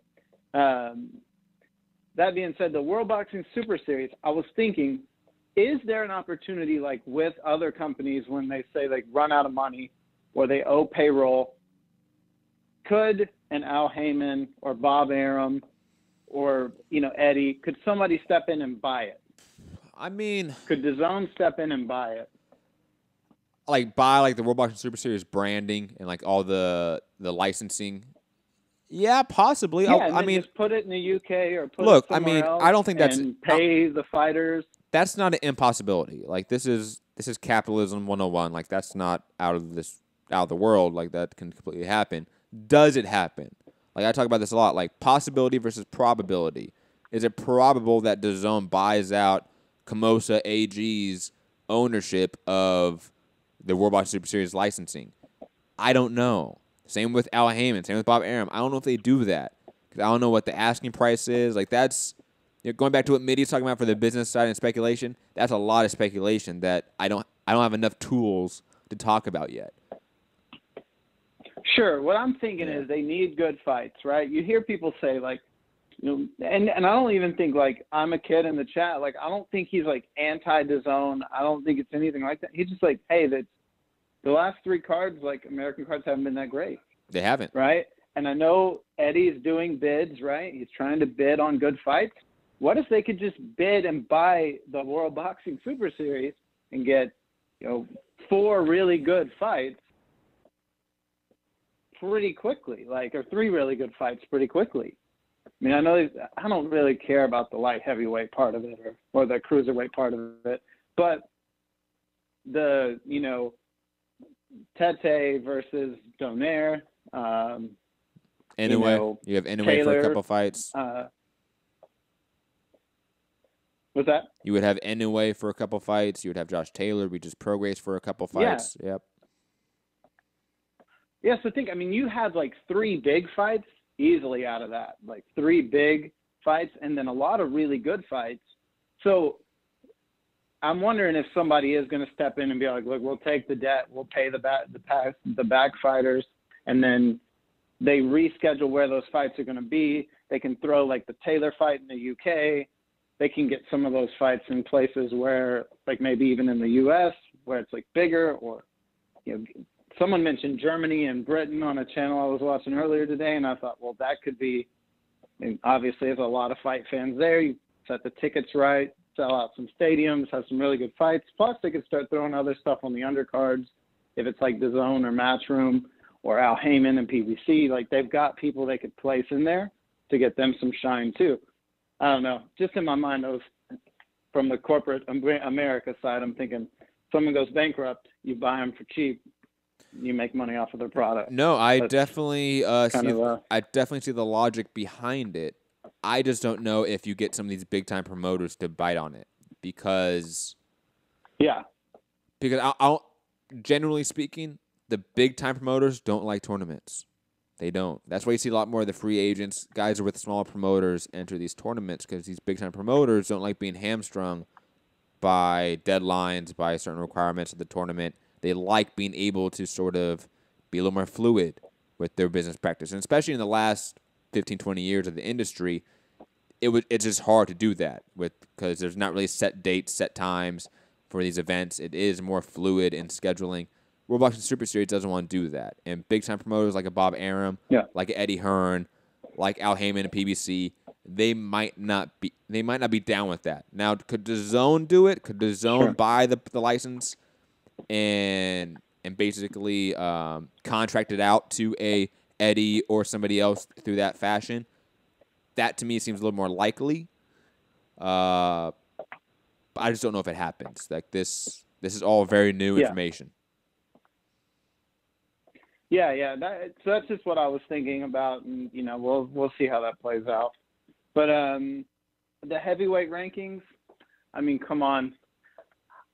that being said, the World Boxing Super Series, I was thinking, is there an opportunity like with other companies when they say like run out of money or they owe payroll, could an Al Heyman or Bob Arum or, you know, Eddie, could somebody step in and buy it? I mean, could DAZN step in and buy it? Like buy like the World Boxing Super Series branding and like all the licensing. Yeah, possibly. Yeah, I mean, just put it in the UK or put look, it somewhere else I don't think that's and pay the fighters. That's not an impossibility. Like this is capitalism 101. Like that's not out of the world. Like that can completely happen. Does it happen? Like I talk about this a lot. Like possibility versus probability. Is it probable that DAZN buys out Camosa AG's ownership of the World Boxing Super Series licensing? I don't know. Same with Al Heyman. Same with Bob Arum. I don't know if they do that because I don't know what the asking price is. Like that's going back to what Mitty's talking about for the business side and speculation. That's a lot of speculation that I don't have enough tools to talk about yet. Sure. What I'm thinking is they need good fights, right? You hear people say like, you know, and I don't even think like I'm a kid in the chat. Like I don't think he's like anti-DAZN. I don't think it's anything like that. He's just like, hey, the last 3 cards, like American cards, haven't been that great. They haven't. Right? And I know Eddie's doing bids, right? He's trying to bid on good fights. What if they could just bid and buy the World Boxing Super Series and get, you know, 4 really good fights pretty quickly, like, or 3 really good fights pretty quickly. I mean, I don't really care about the light heavyweight part of it or the cruiserweight part of it, but the, you know, Tete versus Donaire, Inoue, you have Inoue Taylor, for a couple fights. What's that? You would have Inoue for a couple fights. You would have Josh Taylor, Regis Prograis for a couple fights. Yeah. Yep. Yeah, so I mean, you had like 3 big fights easily out of that, like 3 big fights, and then a lot of really good fights. So I'm wondering if somebody is going to step in and be like, look, we'll take the debt, we'll pay the back fighters, and then they reschedule where those fights are going to be. They can throw like the Taylor fight in the UK. They can get some of those fights in places where, like maybe even in the US, where it's like bigger, or, you know, someone mentioned Germany and Britain on a channel I was watching earlier today, and I thought, well, that could be, and obviously there's a lot of fight fans there. You set the tickets right, sell out some stadiums, have some really good fights. Plus, they could start throwing other stuff on the undercards. If it's like DAZN or Matchroom or Al Heyman and PBC, like they've got people they could place in there to get them some shine too. I don't know. Just in my mind, those from the corporate America side, I'm thinking someone goes bankrupt, you buy them for cheap, you make money off of their product. No, I definitely see the logic behind it. I just don't know if you get some of these big time promoters to bite on it because I'll generally speaking, the big time promoters don't like tournaments. They don't. That's why you see a lot more of the free agents, guys are with smaller promoters, enter these tournaments because these big time promoters don't like being hamstrung by deadlines, by certain requirements of the tournament. They like being able to sort of be a little more fluid with their business practice. And especially in the last 15, 20 years of the industry, it's just hard to do that because there's not really set dates, set times for these events. It is more fluid in scheduling. World Boxing Super Series doesn't want to do that. And big-time promoters like a Bob Arum, like Eddie Hearn, like Al Heyman and PBC, they might not be down with that. Now, could DAZN do it? Could DAZN buy the license and basically contract it out to a Eddie or somebody else through that fashion? That, to me, seems a little more likely. But I just don't know if it happens. Like this is all very new information. Yeah. So that's just what I was thinking about, and you know, we'll see how that plays out. But the heavyweight rankings, I mean, come on.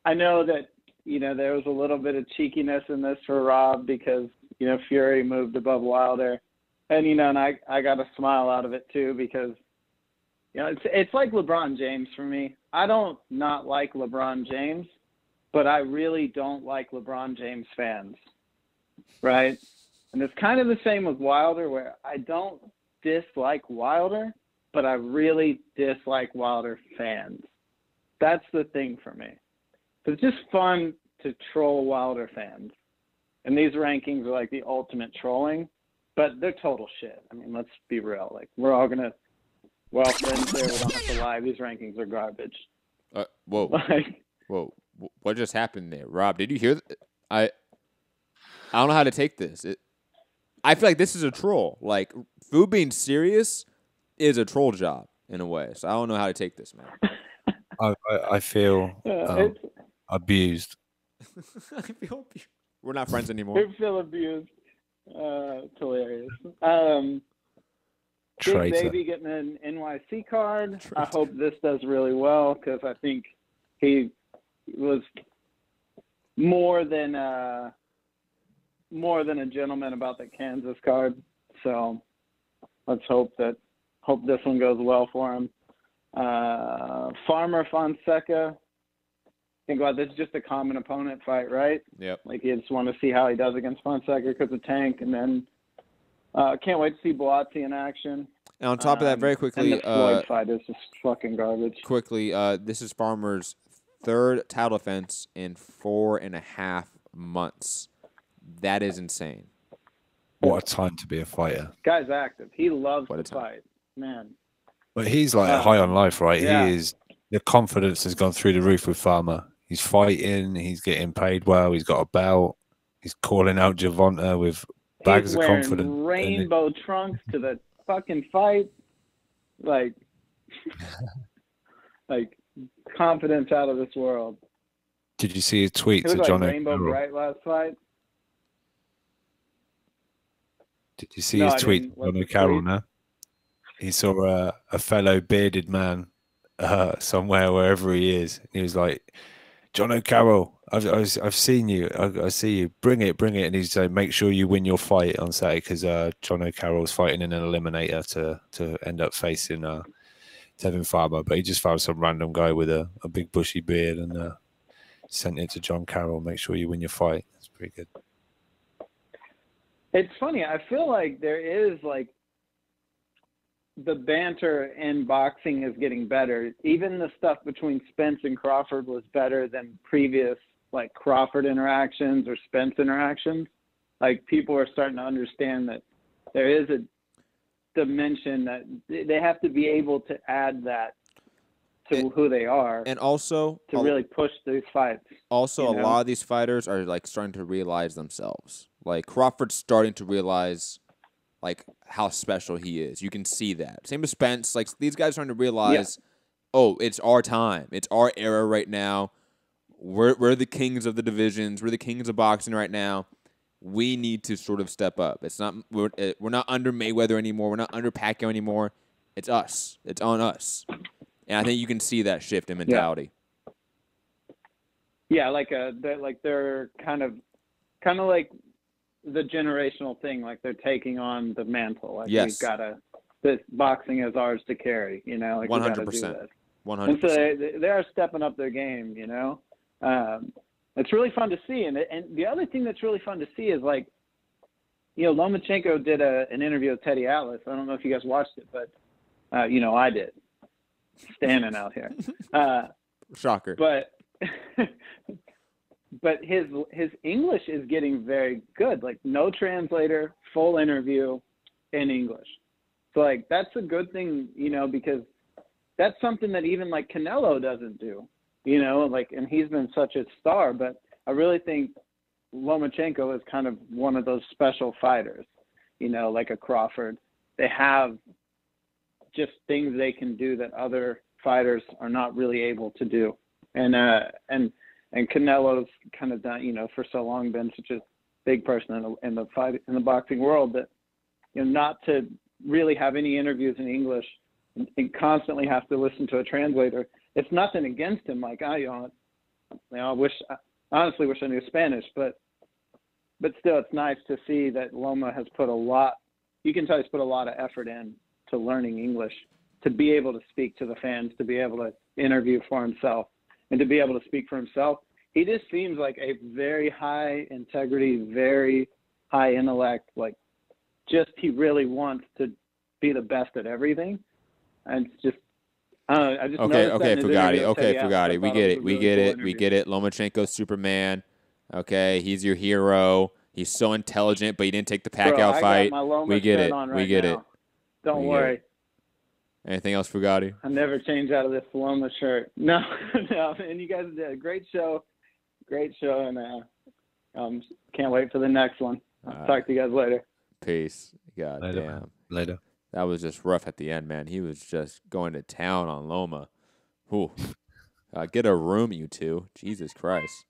I know that, you know, there was a little bit of cheekiness in this for Rob because, you know, Fury moved above Wilder, and you know, and I got a smile out of it too because, you know, it's like LeBron James for me. I don't not like LeBron James, but I really don't like LeBron James fans. Right? And it's kind of the same with Wilder, where I don't dislike Wilder, but I really dislike Wilder fans. That's the thing for me. It's just fun to troll Wilder fans. And these rankings are like the ultimate trolling, but they're total shit. I mean, let's be real. Like, we're all friends there. We don't have to lie. These rankings are garbage. Whoa. Whoa. What just happened there? Rob, did you hear that? I don't know how to take this. I feel like this is a troll. Like, Food being serious is a troll job in a way. So I don't know how to take this, man. I feel abused. I feel abused. We're not friends anymore. I feel abused. It's hilarious. Big Baby getting an NYC card. Traitor. I hope this does really well because I think he was more than a gentleman about the Kansas card. So let's hope this one goes well for him. Farmer Fonseca. Think about this, just a common opponent fight, right? Yep. Like you just want to see how he does against Fonseca because of Tank, and then can't wait to see Boazzi in action. And on top of that, very quickly, and the Floyd fight is just fucking garbage. Quickly, this is Farmer's third title defense in 4.5 months. That is insane. What a time to be a fighter. Guy's active. He loves to fight, man. But he's like high on life, right? Yeah. He is. The confidence has gone through the roof with Farmer. He's fighting. He's getting paid well. He's got a belt. He's calling out Gervonta with bags He's of wearing confidence. rainbow trunks to the fucking fight. Like, like confidence out of this world. Did you see his tweet He to looked like John Rainbow O'Carroll? Bright last fight. Did you see No, his I tweet didn't. to What's John the O'Carroll tweet? now? He saw a fellow bearded man somewhere, wherever he is. He was like, John O'Carroll, I've seen you. I see you. Bring it. And he's saying, make sure you win your fight on Saturday because John O'Carroll's fighting in an eliminator to end up facing Tevin Farmer. But he just found some random guy with a big bushy beard and sent it to John Carroll. Make sure you win your fight. That's pretty good. It's funny. I feel like there is like the banter in boxing is getting better. Even the stuff between Spence and Crawford was better than previous like Crawford interactions or Spence interactions. Like people are starting to understand that there is a dimension that they have to be able to add that to who they are, and also to really push these fights. Also, you a know? lot of these fighters are like starting to realize themselves. Like Crawford's starting to realize like how special he is. You can see that. Same with Spence. Like these guys are starting to realize, oh, it's our time. It's our era right now. We're the kings of the divisions. We're the kings of boxing right now. We need to sort of step up. It's not we're not under Mayweather anymore. We're not under Pacquiao anymore. It's us. It's on us. And I think you can see that shift in mentality. Yeah, they're kind of like the generational thing. Like they're taking on the mantle. Like Yes. we've got this boxing is ours to carry. You know, like 100%. we got to do this. 100%. And so they are stepping up their game. You know, it's really fun to see. And the other thing that's really fun to see is like, you know, Lomachenko did an interview with Teddy Atlas. I don't know if you guys watched it, but you know, I did. Standing out here. Shocker. But his English is getting very good. Like no translator, full interview in English. So like that's a good thing, you know, because that's something that even like Canelo doesn't do. You know, like, and he's been such a star, but I really think Lomachenko is kind of one of those special fighters, you know, like a Crawford. They have just things they can do that other fighters are not really able to do. And Canelo's kind of done, you know, for so long been such a big person in the boxing world that, you know, not to really have any interviews in English and constantly have to listen to a translator. It's nothing against him. Like I honestly wish I knew Spanish, but still, it's nice to see that Loma has put a lot. You can tell he's put a lot of effort in to learning English, to be able to speak to the fans, to be able to interview for himself, and to be able to speak for himself. He just seems like a very high integrity, very high intellect. Like, just he really wants to be the best at everything, and it's just. I just Okay, Fugatti. We get it. Lomachenko's Superman. Okay, he's your hero. He's so intelligent, but he didn't take the Pacquiao fight. We get it. We get it. Don't worry. Anything else, Fugatti? I never change out of this Loma shirt. No, no. And you guys did a great show, and can't wait for the next one. I'll talk to you guys later. Peace. God damn. Later. That was just rough at the end, man. He was just going to town on Loma. Ooh. Get a room, you two. Jesus Christ.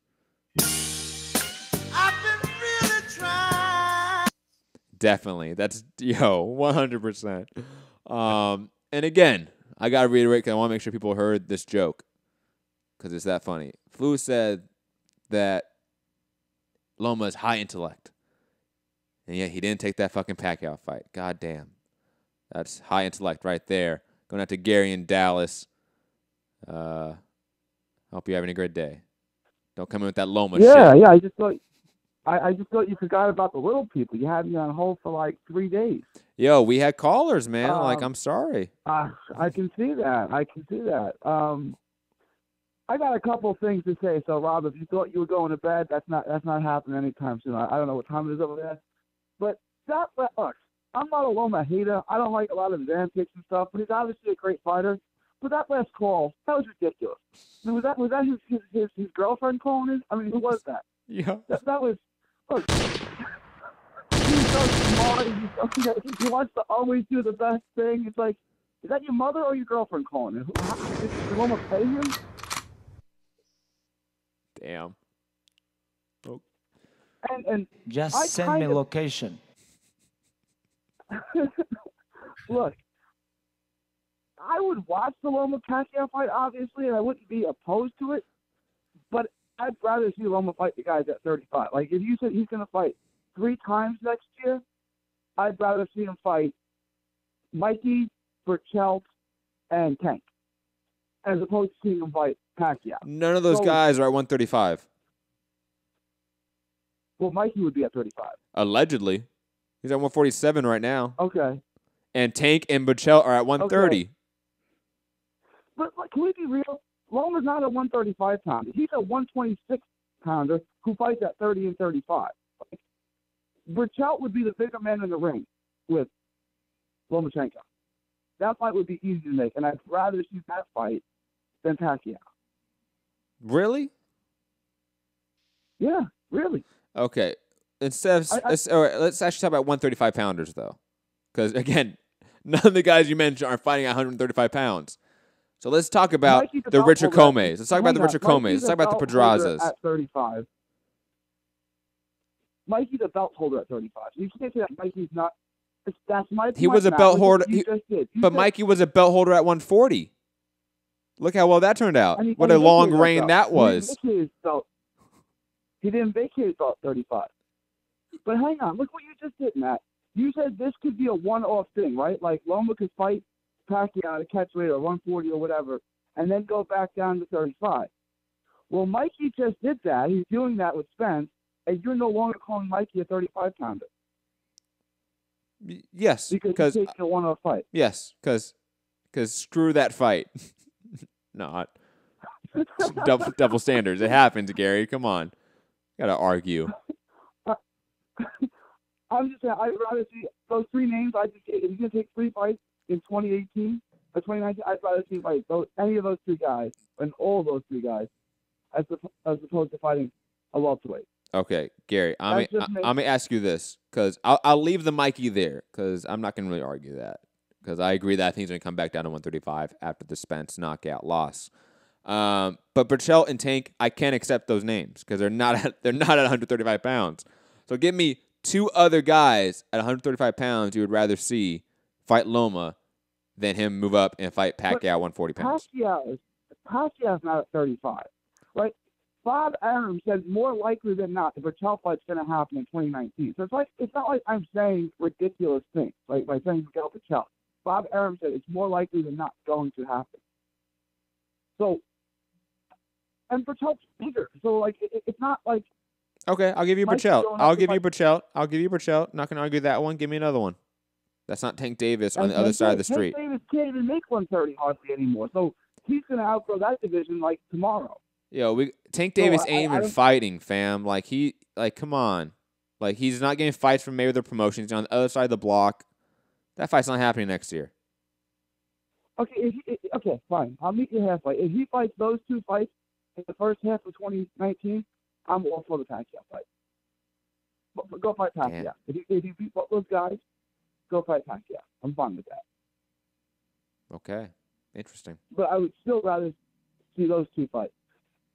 I've been really trying. Definitely. That's, 100%. And again, I got to reiterate because I want to make sure people heard this joke because it's that funny. Flu said that Loma is high intellect. And yet he didn't take that fucking Pacquiao fight. God damn. That's high intellect right there. Going out to Gary in Dallas. Hope you're having a great day. Don't come in with that Loma shit. Yeah. I just thought you forgot about the little people. You had me on hold for like 3 days. Yo, we had callers, man. I'm sorry. I can see that. I got a couple of things to say. So, Rob, if you thought you were going to bed, that's not happening anytime soon. I don't know what time it is over there, but look. I'm not a Loma hater. I don't like a lot of his antics and stuff, but he's obviously a great fighter. But that last call, that was ridiculous. I mean, was that his girlfriend calling him? I mean, who was that? Yeah. That was, look, so smart. He wants to always do the best thing. It's like, is that your mother or your girlfriend calling? Did Loma pay him? Damn. Oh. And just I send me location. Look, I would watch the Loma Pacquiao fight, obviously, and I wouldn't be opposed to it. But I'd rather see Loma fight the guys at 35. Like, if you said he's going to fight 3 times next year, I'd rather see him fight Mikey, Burchelt, and Tank, as opposed to seeing him fight Pacquiao. None of those guys are at 135. Well, Mikey would be at 35. Allegedly. He's at 147 right now. Okay. And Tank and Burchelt are at 130. Okay. But like, can we be real? Loma's not a 135 pounder. He's a 126 pounder who fights at 30 and 35. Like, Burchelt would be the bigger man in the ring with Lomachenko. That fight would be easy to make, and I'd rather see that fight than Pacquiao. Really? Yeah, really. Okay. Instead of, let's actually talk about 135 pounders, though. Because, again, none of the guys you mentioned are fighting at 135 pounds. So let's talk about the Richard Comes. Let's talk about the Richard Comes. Let's talk about the Pedrazas. At 35. Mikey's a belt holder at 35. You can't say that Mikey's not. That's my point. He was a belt holder. But Mikey was a belt holder at 140. Look how well that turned out. What a long reign that was. He didn't vacate his belt at 35. But hang on. Look what you just did, Matt. You said this could be a one-off thing, right? Like Loma could fight Pacquiao at a catch weight or 140 or whatever, and then go back down to 35. Well, Mikey just did that. He's doing that with Spence, and you're no longer calling Mikey a 35-pounder. Yes, because he's taking a one-off fight. Yes, because screw that fight. Not double standards. It happens, Gary. Come on, gotta argue. I'm just saying, I'd rather see those 3 names. If he's gonna take 3 fights in 2018 or 2019, I'd rather see fight any of those 3 guys and all those 3 guys, as opposed to fighting a welterweight. Okay, Gary, I'm gonna ask you this because I'll leave the Mikey there because I'm not gonna really argue that because I agree that I think he's gonna come back down to 135 after the Spence knockout loss. But Burchelt and Tank, I can't accept those names because they're not at 135 pounds. So give me 2 other guys at 135 pounds you would rather see fight Loma than him move up and fight Pacquiao at 140 pounds. Pacquiao's not at 35, right? Bob Arum said more likely than not the Burchelt fight's going to happen in 2019. So it's not like I'm saying ridiculous things, like by saying Miguel Burchelt. Bob Arum said it's more likely than not going to happen. So, and Burchelt's bigger, so like it's not like. Okay, I'll give you Burchelt. I'll give you Burchelt. Not gonna argue that one. Give me another one. That's not Tank Davis on the other side of the street. Tank Davis can't even make 130 hardly anymore, so he's gonna outgrow that division like tomorrow. Yo, Tank Davis ain't even fighting, fam. Come on. Like, he's not getting fights from Mayweather Promotions. He's on the other side of the block. That fight's not happening next year. Okay, okay, fine. I'll meet you halfway. If he fights those 2 fights in the first half of 2019, I'm all for the Pacquiao fight. But go fight Pacquiao. If you beat those guys, go fight Pacquiao. I'm fine with that. Okay, interesting. But I would still rather see those 2 fights.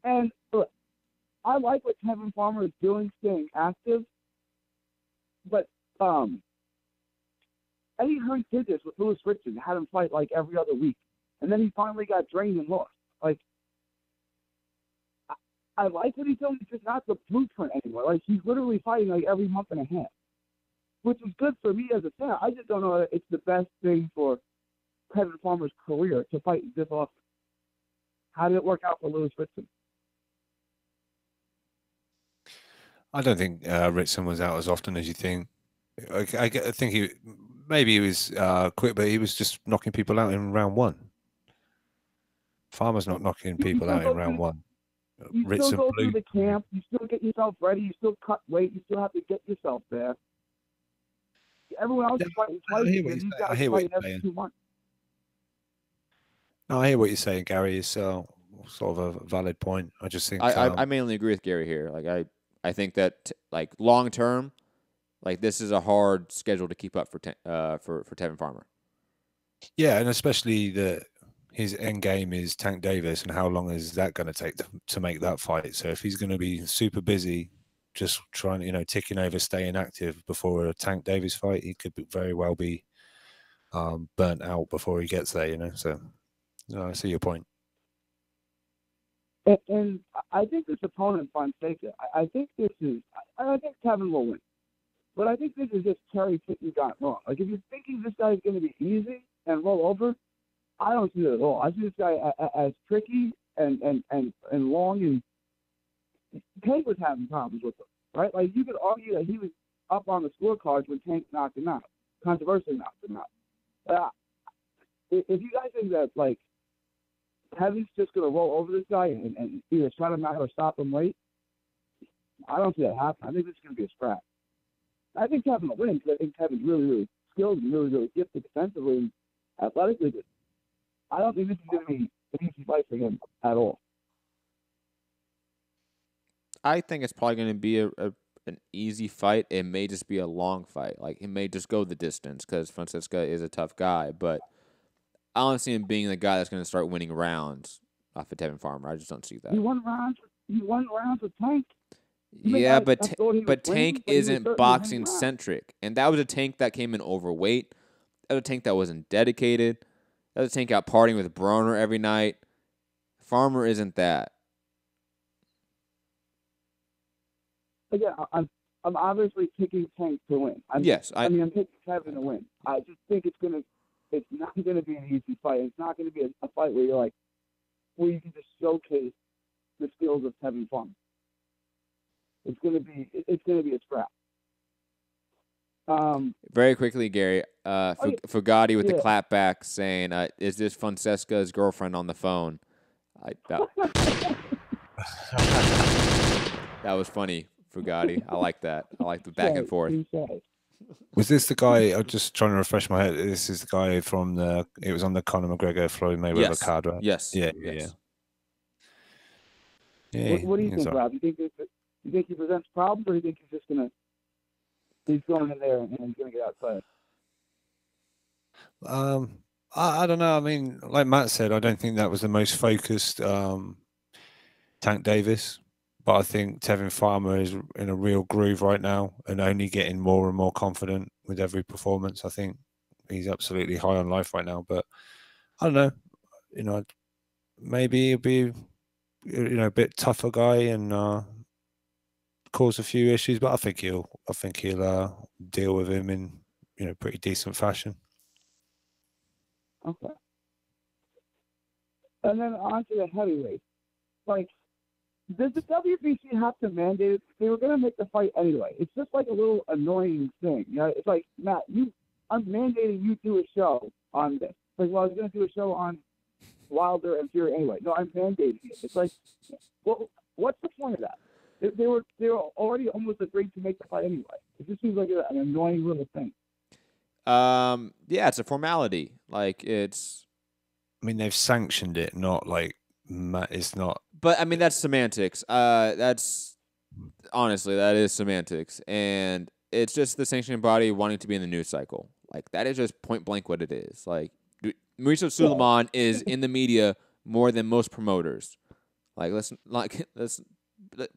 And look, I like what Kevin Farmer is doing, staying active. But Eddie Hearn did this with Louis Richard, had him fight like every other week, and then he finally got drained and lost. Like, I like what he's doing. It's just not the blueprint anymore. Like, he's literally fighting like every month and a half, which is good for me as a fan. I just don't know that it's the best thing for Kevin Farmer's career to fight this often. How did it work out for Louis Ritson? I don't think Ritson was out as often as you think. I think he was quick, but he was just knocking people out in round 1. Farmer's not knocking people out in round 1. You still go through the camp. You still get yourself ready. You still cut weight. You still have to get yourself there. Everyone else is fighting twice. These guys fight every 2 months. No, I hear what you're saying, Gary. It's sort of a valid point. I just think I mainly agree with Gary here. Like I think that like long term, Like, this is a hard schedule to keep up for Tevin Farmer. Yeah, and especially his end game is Tank Davis, and how long is that going to take to make that fight? So if he's going to be super busy, just trying, ticking over, staying active before a Tank Davis fight, he could very well be burnt out before he gets there. So I see your point. And I think this opponent, Fonseca, I think Kevin will win. But I think this is just cherry picking got wrong. Like, if you're thinking this guy's going to be easy and roll over, I don't see it at all. I see this guy as tricky and long, and Tank was having problems with him, right? Like, you could argue that he was up on the scorecards when Tank knocked him out, controversially knocked him out. If you guys think that, like, Kevin's just going to roll over this guy and either shut him out or stop him late, I don't see that happen. I think this is going to be a scrap. I think Kevin will win because I think Kevin's really, really skilled and really, really gifted defensively and athletically. But I don't think this is going to be an easy fight for him at all. I think it's probably going to be an easy fight. It may just be a long fight. Like, it may just go the distance because Fonseca is a tough guy. But I don't see him being the guy that's going to start winning rounds off of Tevin Farmer. I just don't see that. He won rounds with Tank. Yeah, but Tank isn't boxing centric, and that was a Tank that came in overweight. That was a Tank that wasn't dedicated. That was a Tank out partying with Broner every night. Farmer isn't that. Again, I'm obviously picking Tank to win. I'm picking Kevin to win. I just think it's not gonna be an easy fight. It's not gonna be a fight where you can just showcase the skills of Tevin Farmer. It's gonna be a scrap. Very quickly, Gary. Fugatti with the clapback saying, "Is this Fonseca's girlfriend on the phone?" That was funny, Fugatti. I like that. I like the back and forth. Was this the guy? I'm just trying to refresh my head. This is the guy from it was on the Conor McGregor Floyd Mayweather card, right? Yes. Yeah. What do you think, Rob? You think he presents problems, or do you think he's going in there and he's going to get outside? I don't know. I mean, like Matt said, I don't think that was the most focused Tank Davis, but I think Tevin Farmer is in a real groove right now and only getting more and more confident with every performance. I think he's absolutely high on life right now, but I don't know. Maybe he'll be a bit tougher guy and cause a few issues, but I think he'll deal with him in pretty decent fashion. Okay. And then on to the heavyweight. Like, does the WBC have to mandate it? They were going to make the fight anyway. It's just like a little annoying thing. It's like, Matt, I'm mandating you do a show on this. Like, well, I was going to do a show on Wilder and Fury anyway. No, I'm mandating it. It's like, well, what's the point of that? They were already almost agreed to make the fight anyway. It just seems like an annoying little thing. Yeah, it's a formality. Like, it's. I mean, they've sanctioned it, not like it's not. But I mean, that's semantics. That's honestly, that is semantics, and it's just the sanctioning body wanting to be in the news cycle. Like, that is just point blank what it is. Like, Mauricio Suleiman is in the media more than most promoters. Like,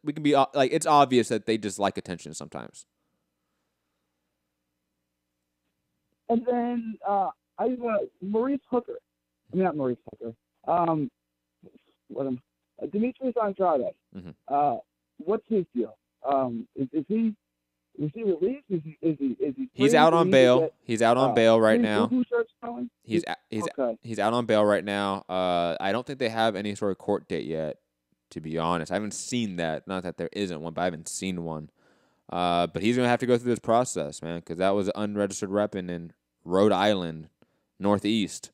we can be like, it's obvious that they just like attention sometimes. And then I just want Maurice Hooker. I mean, not Maurice Hooker. Demetrius Andrade. Mm-hmm. What's his deal? Is he released? Is he? He's out on bail. He's out on bail right now. He's out on bail right now. I don't think they have any sort of court date yet. To be honest, I haven't seen that. Not that there isn't one, but I haven't seen one. But he's gonna have to go through this process, man, because that was an unregistered weapon in Rhode Island, Northeast.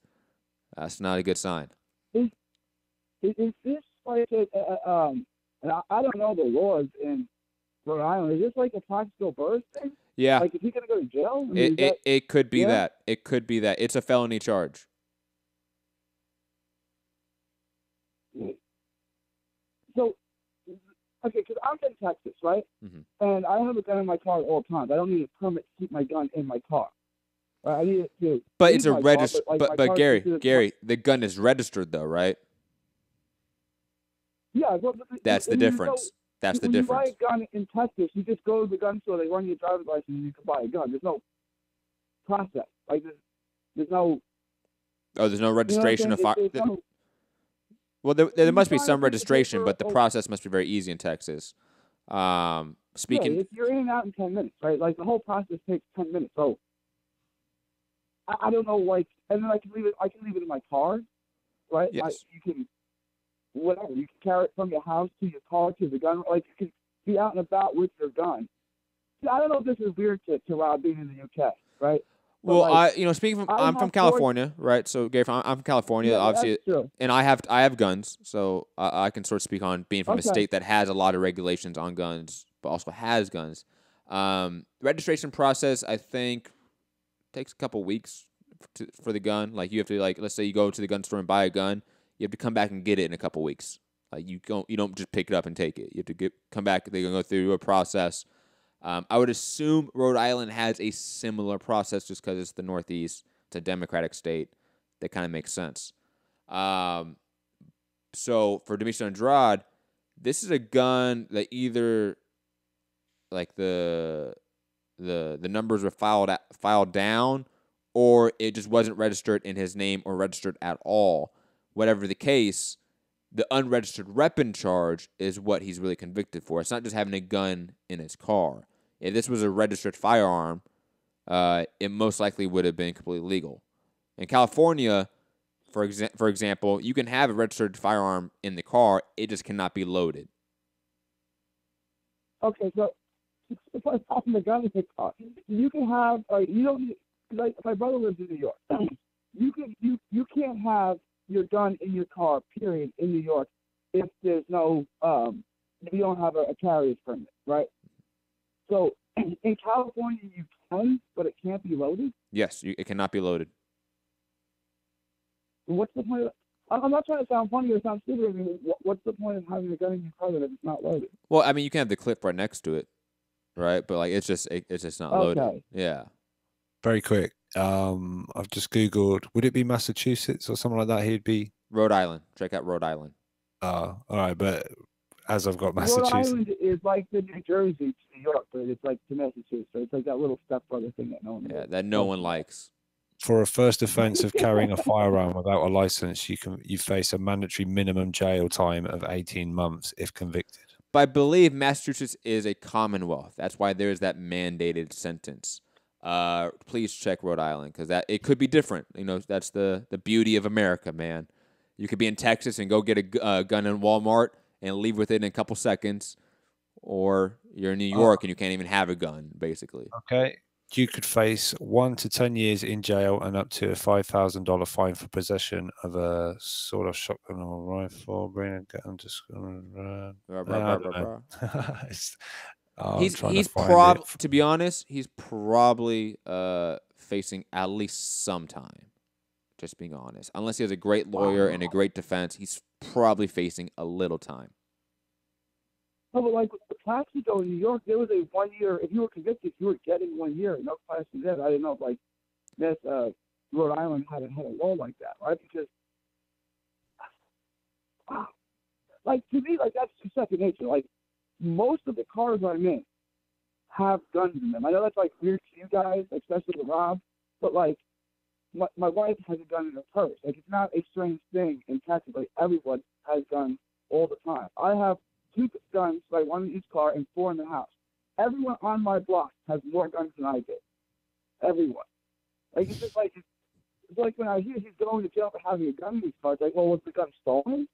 That's not a good sign. Is this like and I don't know the laws in Rhode Island. Is this like a practical birth thing? Yeah. Like, is he gonna go to jail? It could be that. It could be that. It's a felony charge. So okay, because I'm in Texas, right? And I have a gun in my car at all times. I don't need a permit to keep my gun in my car. Right? I need it to. But it's a leave my car, register. like, my But car is Gary, considered- the gun is registered though, right? Yeah, well, That's the difference. That's the when difference. you buy a gun in Texas, you just go to the gun store, they run your driver's license, and you can buy a gun. There's no process. Like there's no. Oh, there's no registration of fire. There's no, Well, there must be sign some a piece of registration, paper but the or- process must be very easy in Texas. Speaking, Yeah, if you're in and out in 10 minutes, right? Like the whole process takes 10 minutes. So I don't know, like, and then I can leave it in my car, right? Yes. You can, whatever. You can carry it from your house to your car to the gun. Like you can be out and about with your gun. See, I don't know if this is weird to Rob being in the UK, right? But, well, like, speaking from, I I'm from have California, right? So, Gary, I'm from California, Yeah, obviously, that's true. and I have guns, so I can sort of speak on being from a Okay. state that has a lot of regulations on guns, but also has guns. Registration process, I think, takes a couple weeks for the gun. Like you have to, like, let's say you go to the gun store and buy a gun, you have to come back and get it in a couple weeks. Like you don't just pick it up and take it. You have to come back. They're gonna go through a process. I would assume Rhode Island has a similar process just because it's the Northeast. It's a Democratic state. That kind of makes sense. So for Demetrius Andrade, this is a gun that either like the numbers were filed down, or it just wasn't registered in his name or registered at all. Whatever the case, the unregistered weapon charge is what he's really convicted for. It's not just having a gun in his car. If this was a registered firearm, it most likely would have been completely legal. In California, for example, you can have a registered firearm in the car. It just cannot be loaded. Okay, so if I pop the gun in the car, you can have, you don't need, like, my brother lives in New York. You can't have your gun in your car, period, in New York, if there's no, if you don't have a carrier's permit, right? So in California, you can, but it can't be loaded. Yes, it cannot be loaded. What's the point? I'm not trying to sound funny or sound stupid. I mean, what's the point of having a gun in your car that it's not loaded? Well, I mean, you can have the clip right next to it, right? But like, it's just not loaded. Okay. Yeah. Very quick. I've just Googled, would it be Massachusetts or something like that? He'd be Rhode Island. Check out Rhode Island. all right, but as I've got Rhode Massachusetts. Island is like the New Jersey to New York, but it's like to Massachusetts. So it's like that little stepbrother thing that no one. Yeah, that no one likes. For a first offence of carrying a firearm without a license, you face a mandatory minimum jail time of 18 months if convicted. But I believe Massachusetts is a Commonwealth. That's why there's that mandated sentence. Please check Rhode Island because that it could be different. You know, that's the beauty of America, man. You could be in Texas and go get a gun in Walmart and leave with it in a couple seconds, or you're in New York and you can't even have a gun, basically. Okay. You could face 1 to 10 years in jail and up to a $5,000 fine for possession of a sort of shotgun or rifle. Bring a gun He's probably, to be honest, he's probably facing at least some time. Just being honest, unless he has a great lawyer and a great defense, he's probably facing a little time. No, but like with the taxi though in New York, there was a 1 year. If you were convicted, you were getting 1 year. No question there. I didn't know if like this Rhode Island had a law like that, right? Because like to me, like that's just second nature. Like most of the cars I'm in have guns in them. I know that's like weird to you guys, especially to Rob, but like my wife has a gun in her purse. Like it's not a strange thing in Texas. Like everyone has guns all the time. I have 2 guns, like 1 in each car, and 4 in the house. Everyone on my block has more guns than I do. Everyone. Like it's just like it's like when I hear he's going to jail for having a gun in his car. It's like, well, was the gun stolen,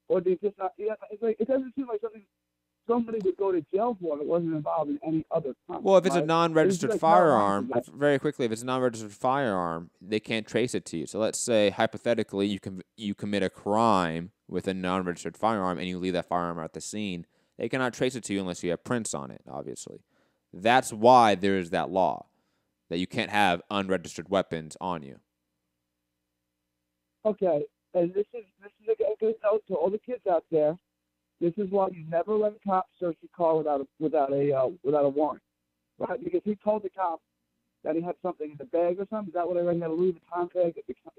or did he just not? Yeah, it's like it doesn't seem like something somebody would go to jail for that wasn't involved in any other crime. Well, if it's right? a non-registered like, firearm, very quickly, if it's a non-registered firearm, they can't trace it to you. So let's say, hypothetically, you commit a crime with a non-registered firearm and you leave that firearm at the scene. They cannot trace it to you unless you have prints on it, obviously. That's why there is that law, that you can't have unregistered weapons on you. Okay, and this is a good note to all the kids out there. This is why you never let a cop search your car without a warrant, right? Because he told the cop that he had something in the bag or something. Is that what I read? He had a Louis Vuitton bag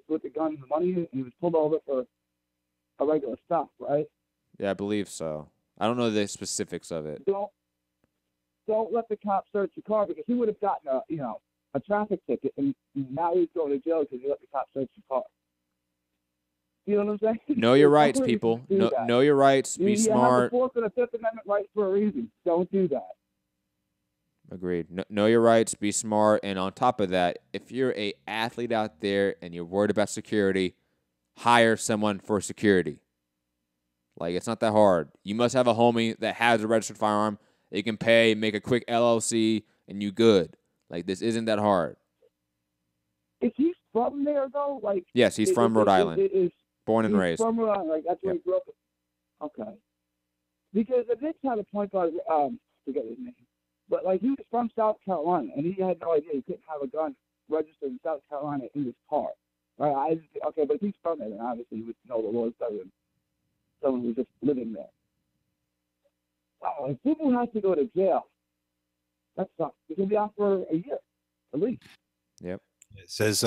with the gun and the money in it, and he was pulled over for a regular stop, right? Yeah, I believe so. I don't know the specifics of it. Don't let the cop search your car, because he would have gotten a traffic ticket, and now he's going to jail because you let the cop search your car. You know what I'm saying? Know your rights, people. Know your rights. Be smart. You have the Fourth and the Fifth Amendment rights for a reason. Don't do that. Agreed. Know your rights. Be smart. And on top of that, if you're an athlete out there and you're worried about security, hire someone for security. Like, it's not that hard. You must have a homie that has a registered firearm that you can pay, make a quick LLC, and you good. Like, this isn't that hard. Is he from there, though? Like, yes, he's from Rhode Island. Born and raised. From Rhode Island. Like, that's where he grew up. Okay. Because the Knicks had a point guard, forget his name, but, like, he was from South Carolina, and he had no idea he couldn't have a gun registered in South Carolina in his car. Right? Okay, but if he's from there, then obviously he would know the laws better than someone who's just living there. Wow, if people have to go to jail, that sucks. He can be out for a year, at least. Yep. It says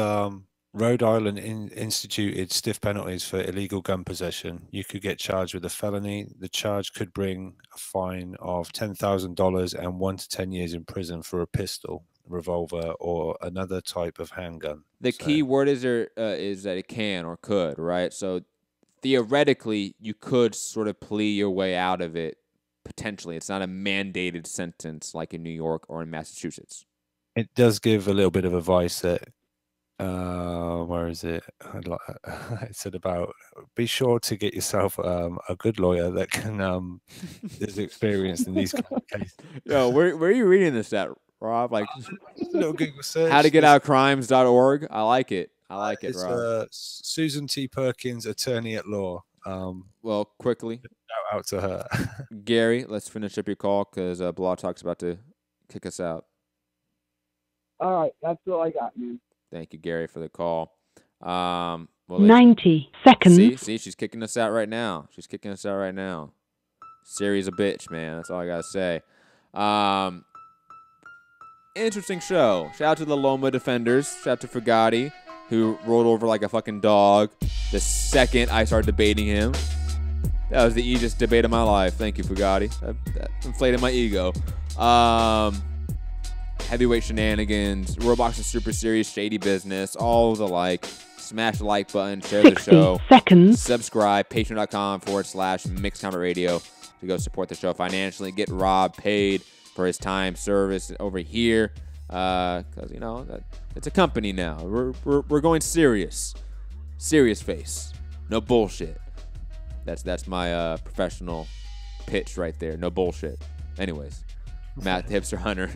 Rhode Island instituted stiff penalties for illegal gun possession. You could get charged with a felony. The charge could bring a fine of $10,000 and 1 to 10 years in prison for a pistol, revolver, or another type of handgun. The key word is that it can or could, right? So theoretically, you could sort of plea your way out of it. Potentially, it's not a mandated sentence like in New York or in Massachusetts. It does give a little bit of advice that, where is it? It said about, be sure to get yourself a good lawyer that can is experienced in these kind of cases. Yo, where are you reading this at, Rob? Like, little Google search. howtogetoutcrimes.org. I like it. I like it, it's, Rob. Susan T. Perkins, attorney at law. Well, quickly. Shout out to her. Gary, let's finish up your call because Blog Talk's about to kick us out. All right, that's all I got, man. Thank you, Gary, for the call. Well, 90 seconds. See, she's kicking us out right now. She's kicking us out right now. Siri's a bitch, man. That's all I gotta say. Interesting show. Shout out to the Loma defenders. Shout out to Fugatti, who rolled over like a fucking dog the second I started debating him. That was the easiest debate of my life. Thank you, Fugatti. That inflated my ego. Heavyweight shenanigans, Roblox Super Series, shady business, all the like. Smash the like button, share the show. 60 seconds. Subscribe, patreon.com/Mixed Comment Radio to go support the show financially. Get Rob paid for his time, service over here. Because, you know, it's a company now. We're going serious. Serious face. No bullshit. That's my professional pitch right there. No bullshit. Anyways, Matt the Hipster Hunter.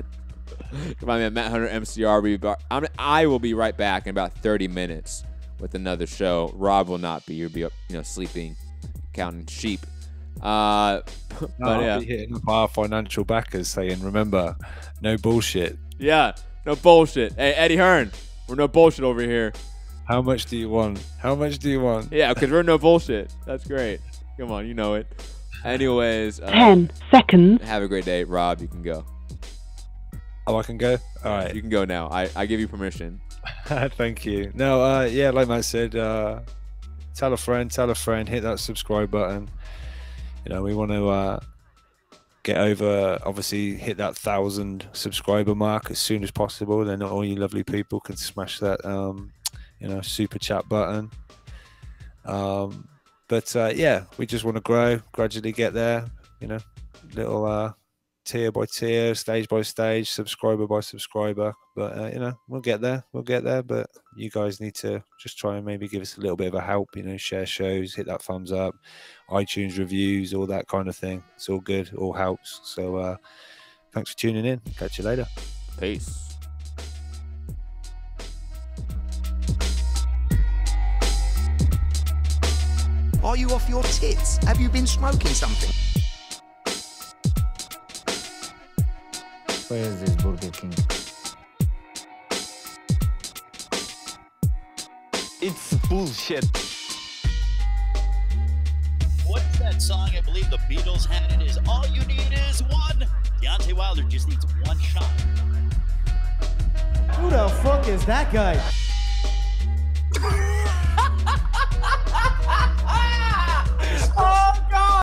Come on, man. Matt Hunter, MCR. I will be right back in about 30 minutes with another show. Rob will not be. You'll be up, sleeping, counting sheep. I'll be hitting up our financial backers saying, remember, no bullshit. Yeah, no bullshit. Hey, Eddie Hearn, we're no bullshit over here. How much do you want? How much do you want? Yeah, because we're no bullshit. That's great. Come on, you know it. Anyways. 10 seconds. Have a great day. Rob, you can go. Oh, I can go? All right. You can go now. I give you permission. Thank you. No, yeah, like Matt said, tell a friend, hit that subscribe button. We want to get over, obviously, hit that 1,000 subscriber mark as soon as possible. Then all you lovely people can smash that, super chat button. But yeah, we just want to grow, gradually get there. Little tier by tier, stage by stage, subscriber by subscriber. But we'll get there. But you guys need to just try and maybe give us a little bit of a help. Share shows, hit that thumbs up, iTunes reviews, all that kind of thing. It's all good, all helps. So thanks for tuning in. Catch you later. Peace. Are you off your tits? Have you been smoking something? Where is this Burger King? It's bullshit. What is that That song, I believe the Beatles had it, is All You Need Is One. Deontay Wilder just needs one shot. Who the fuck is that guy?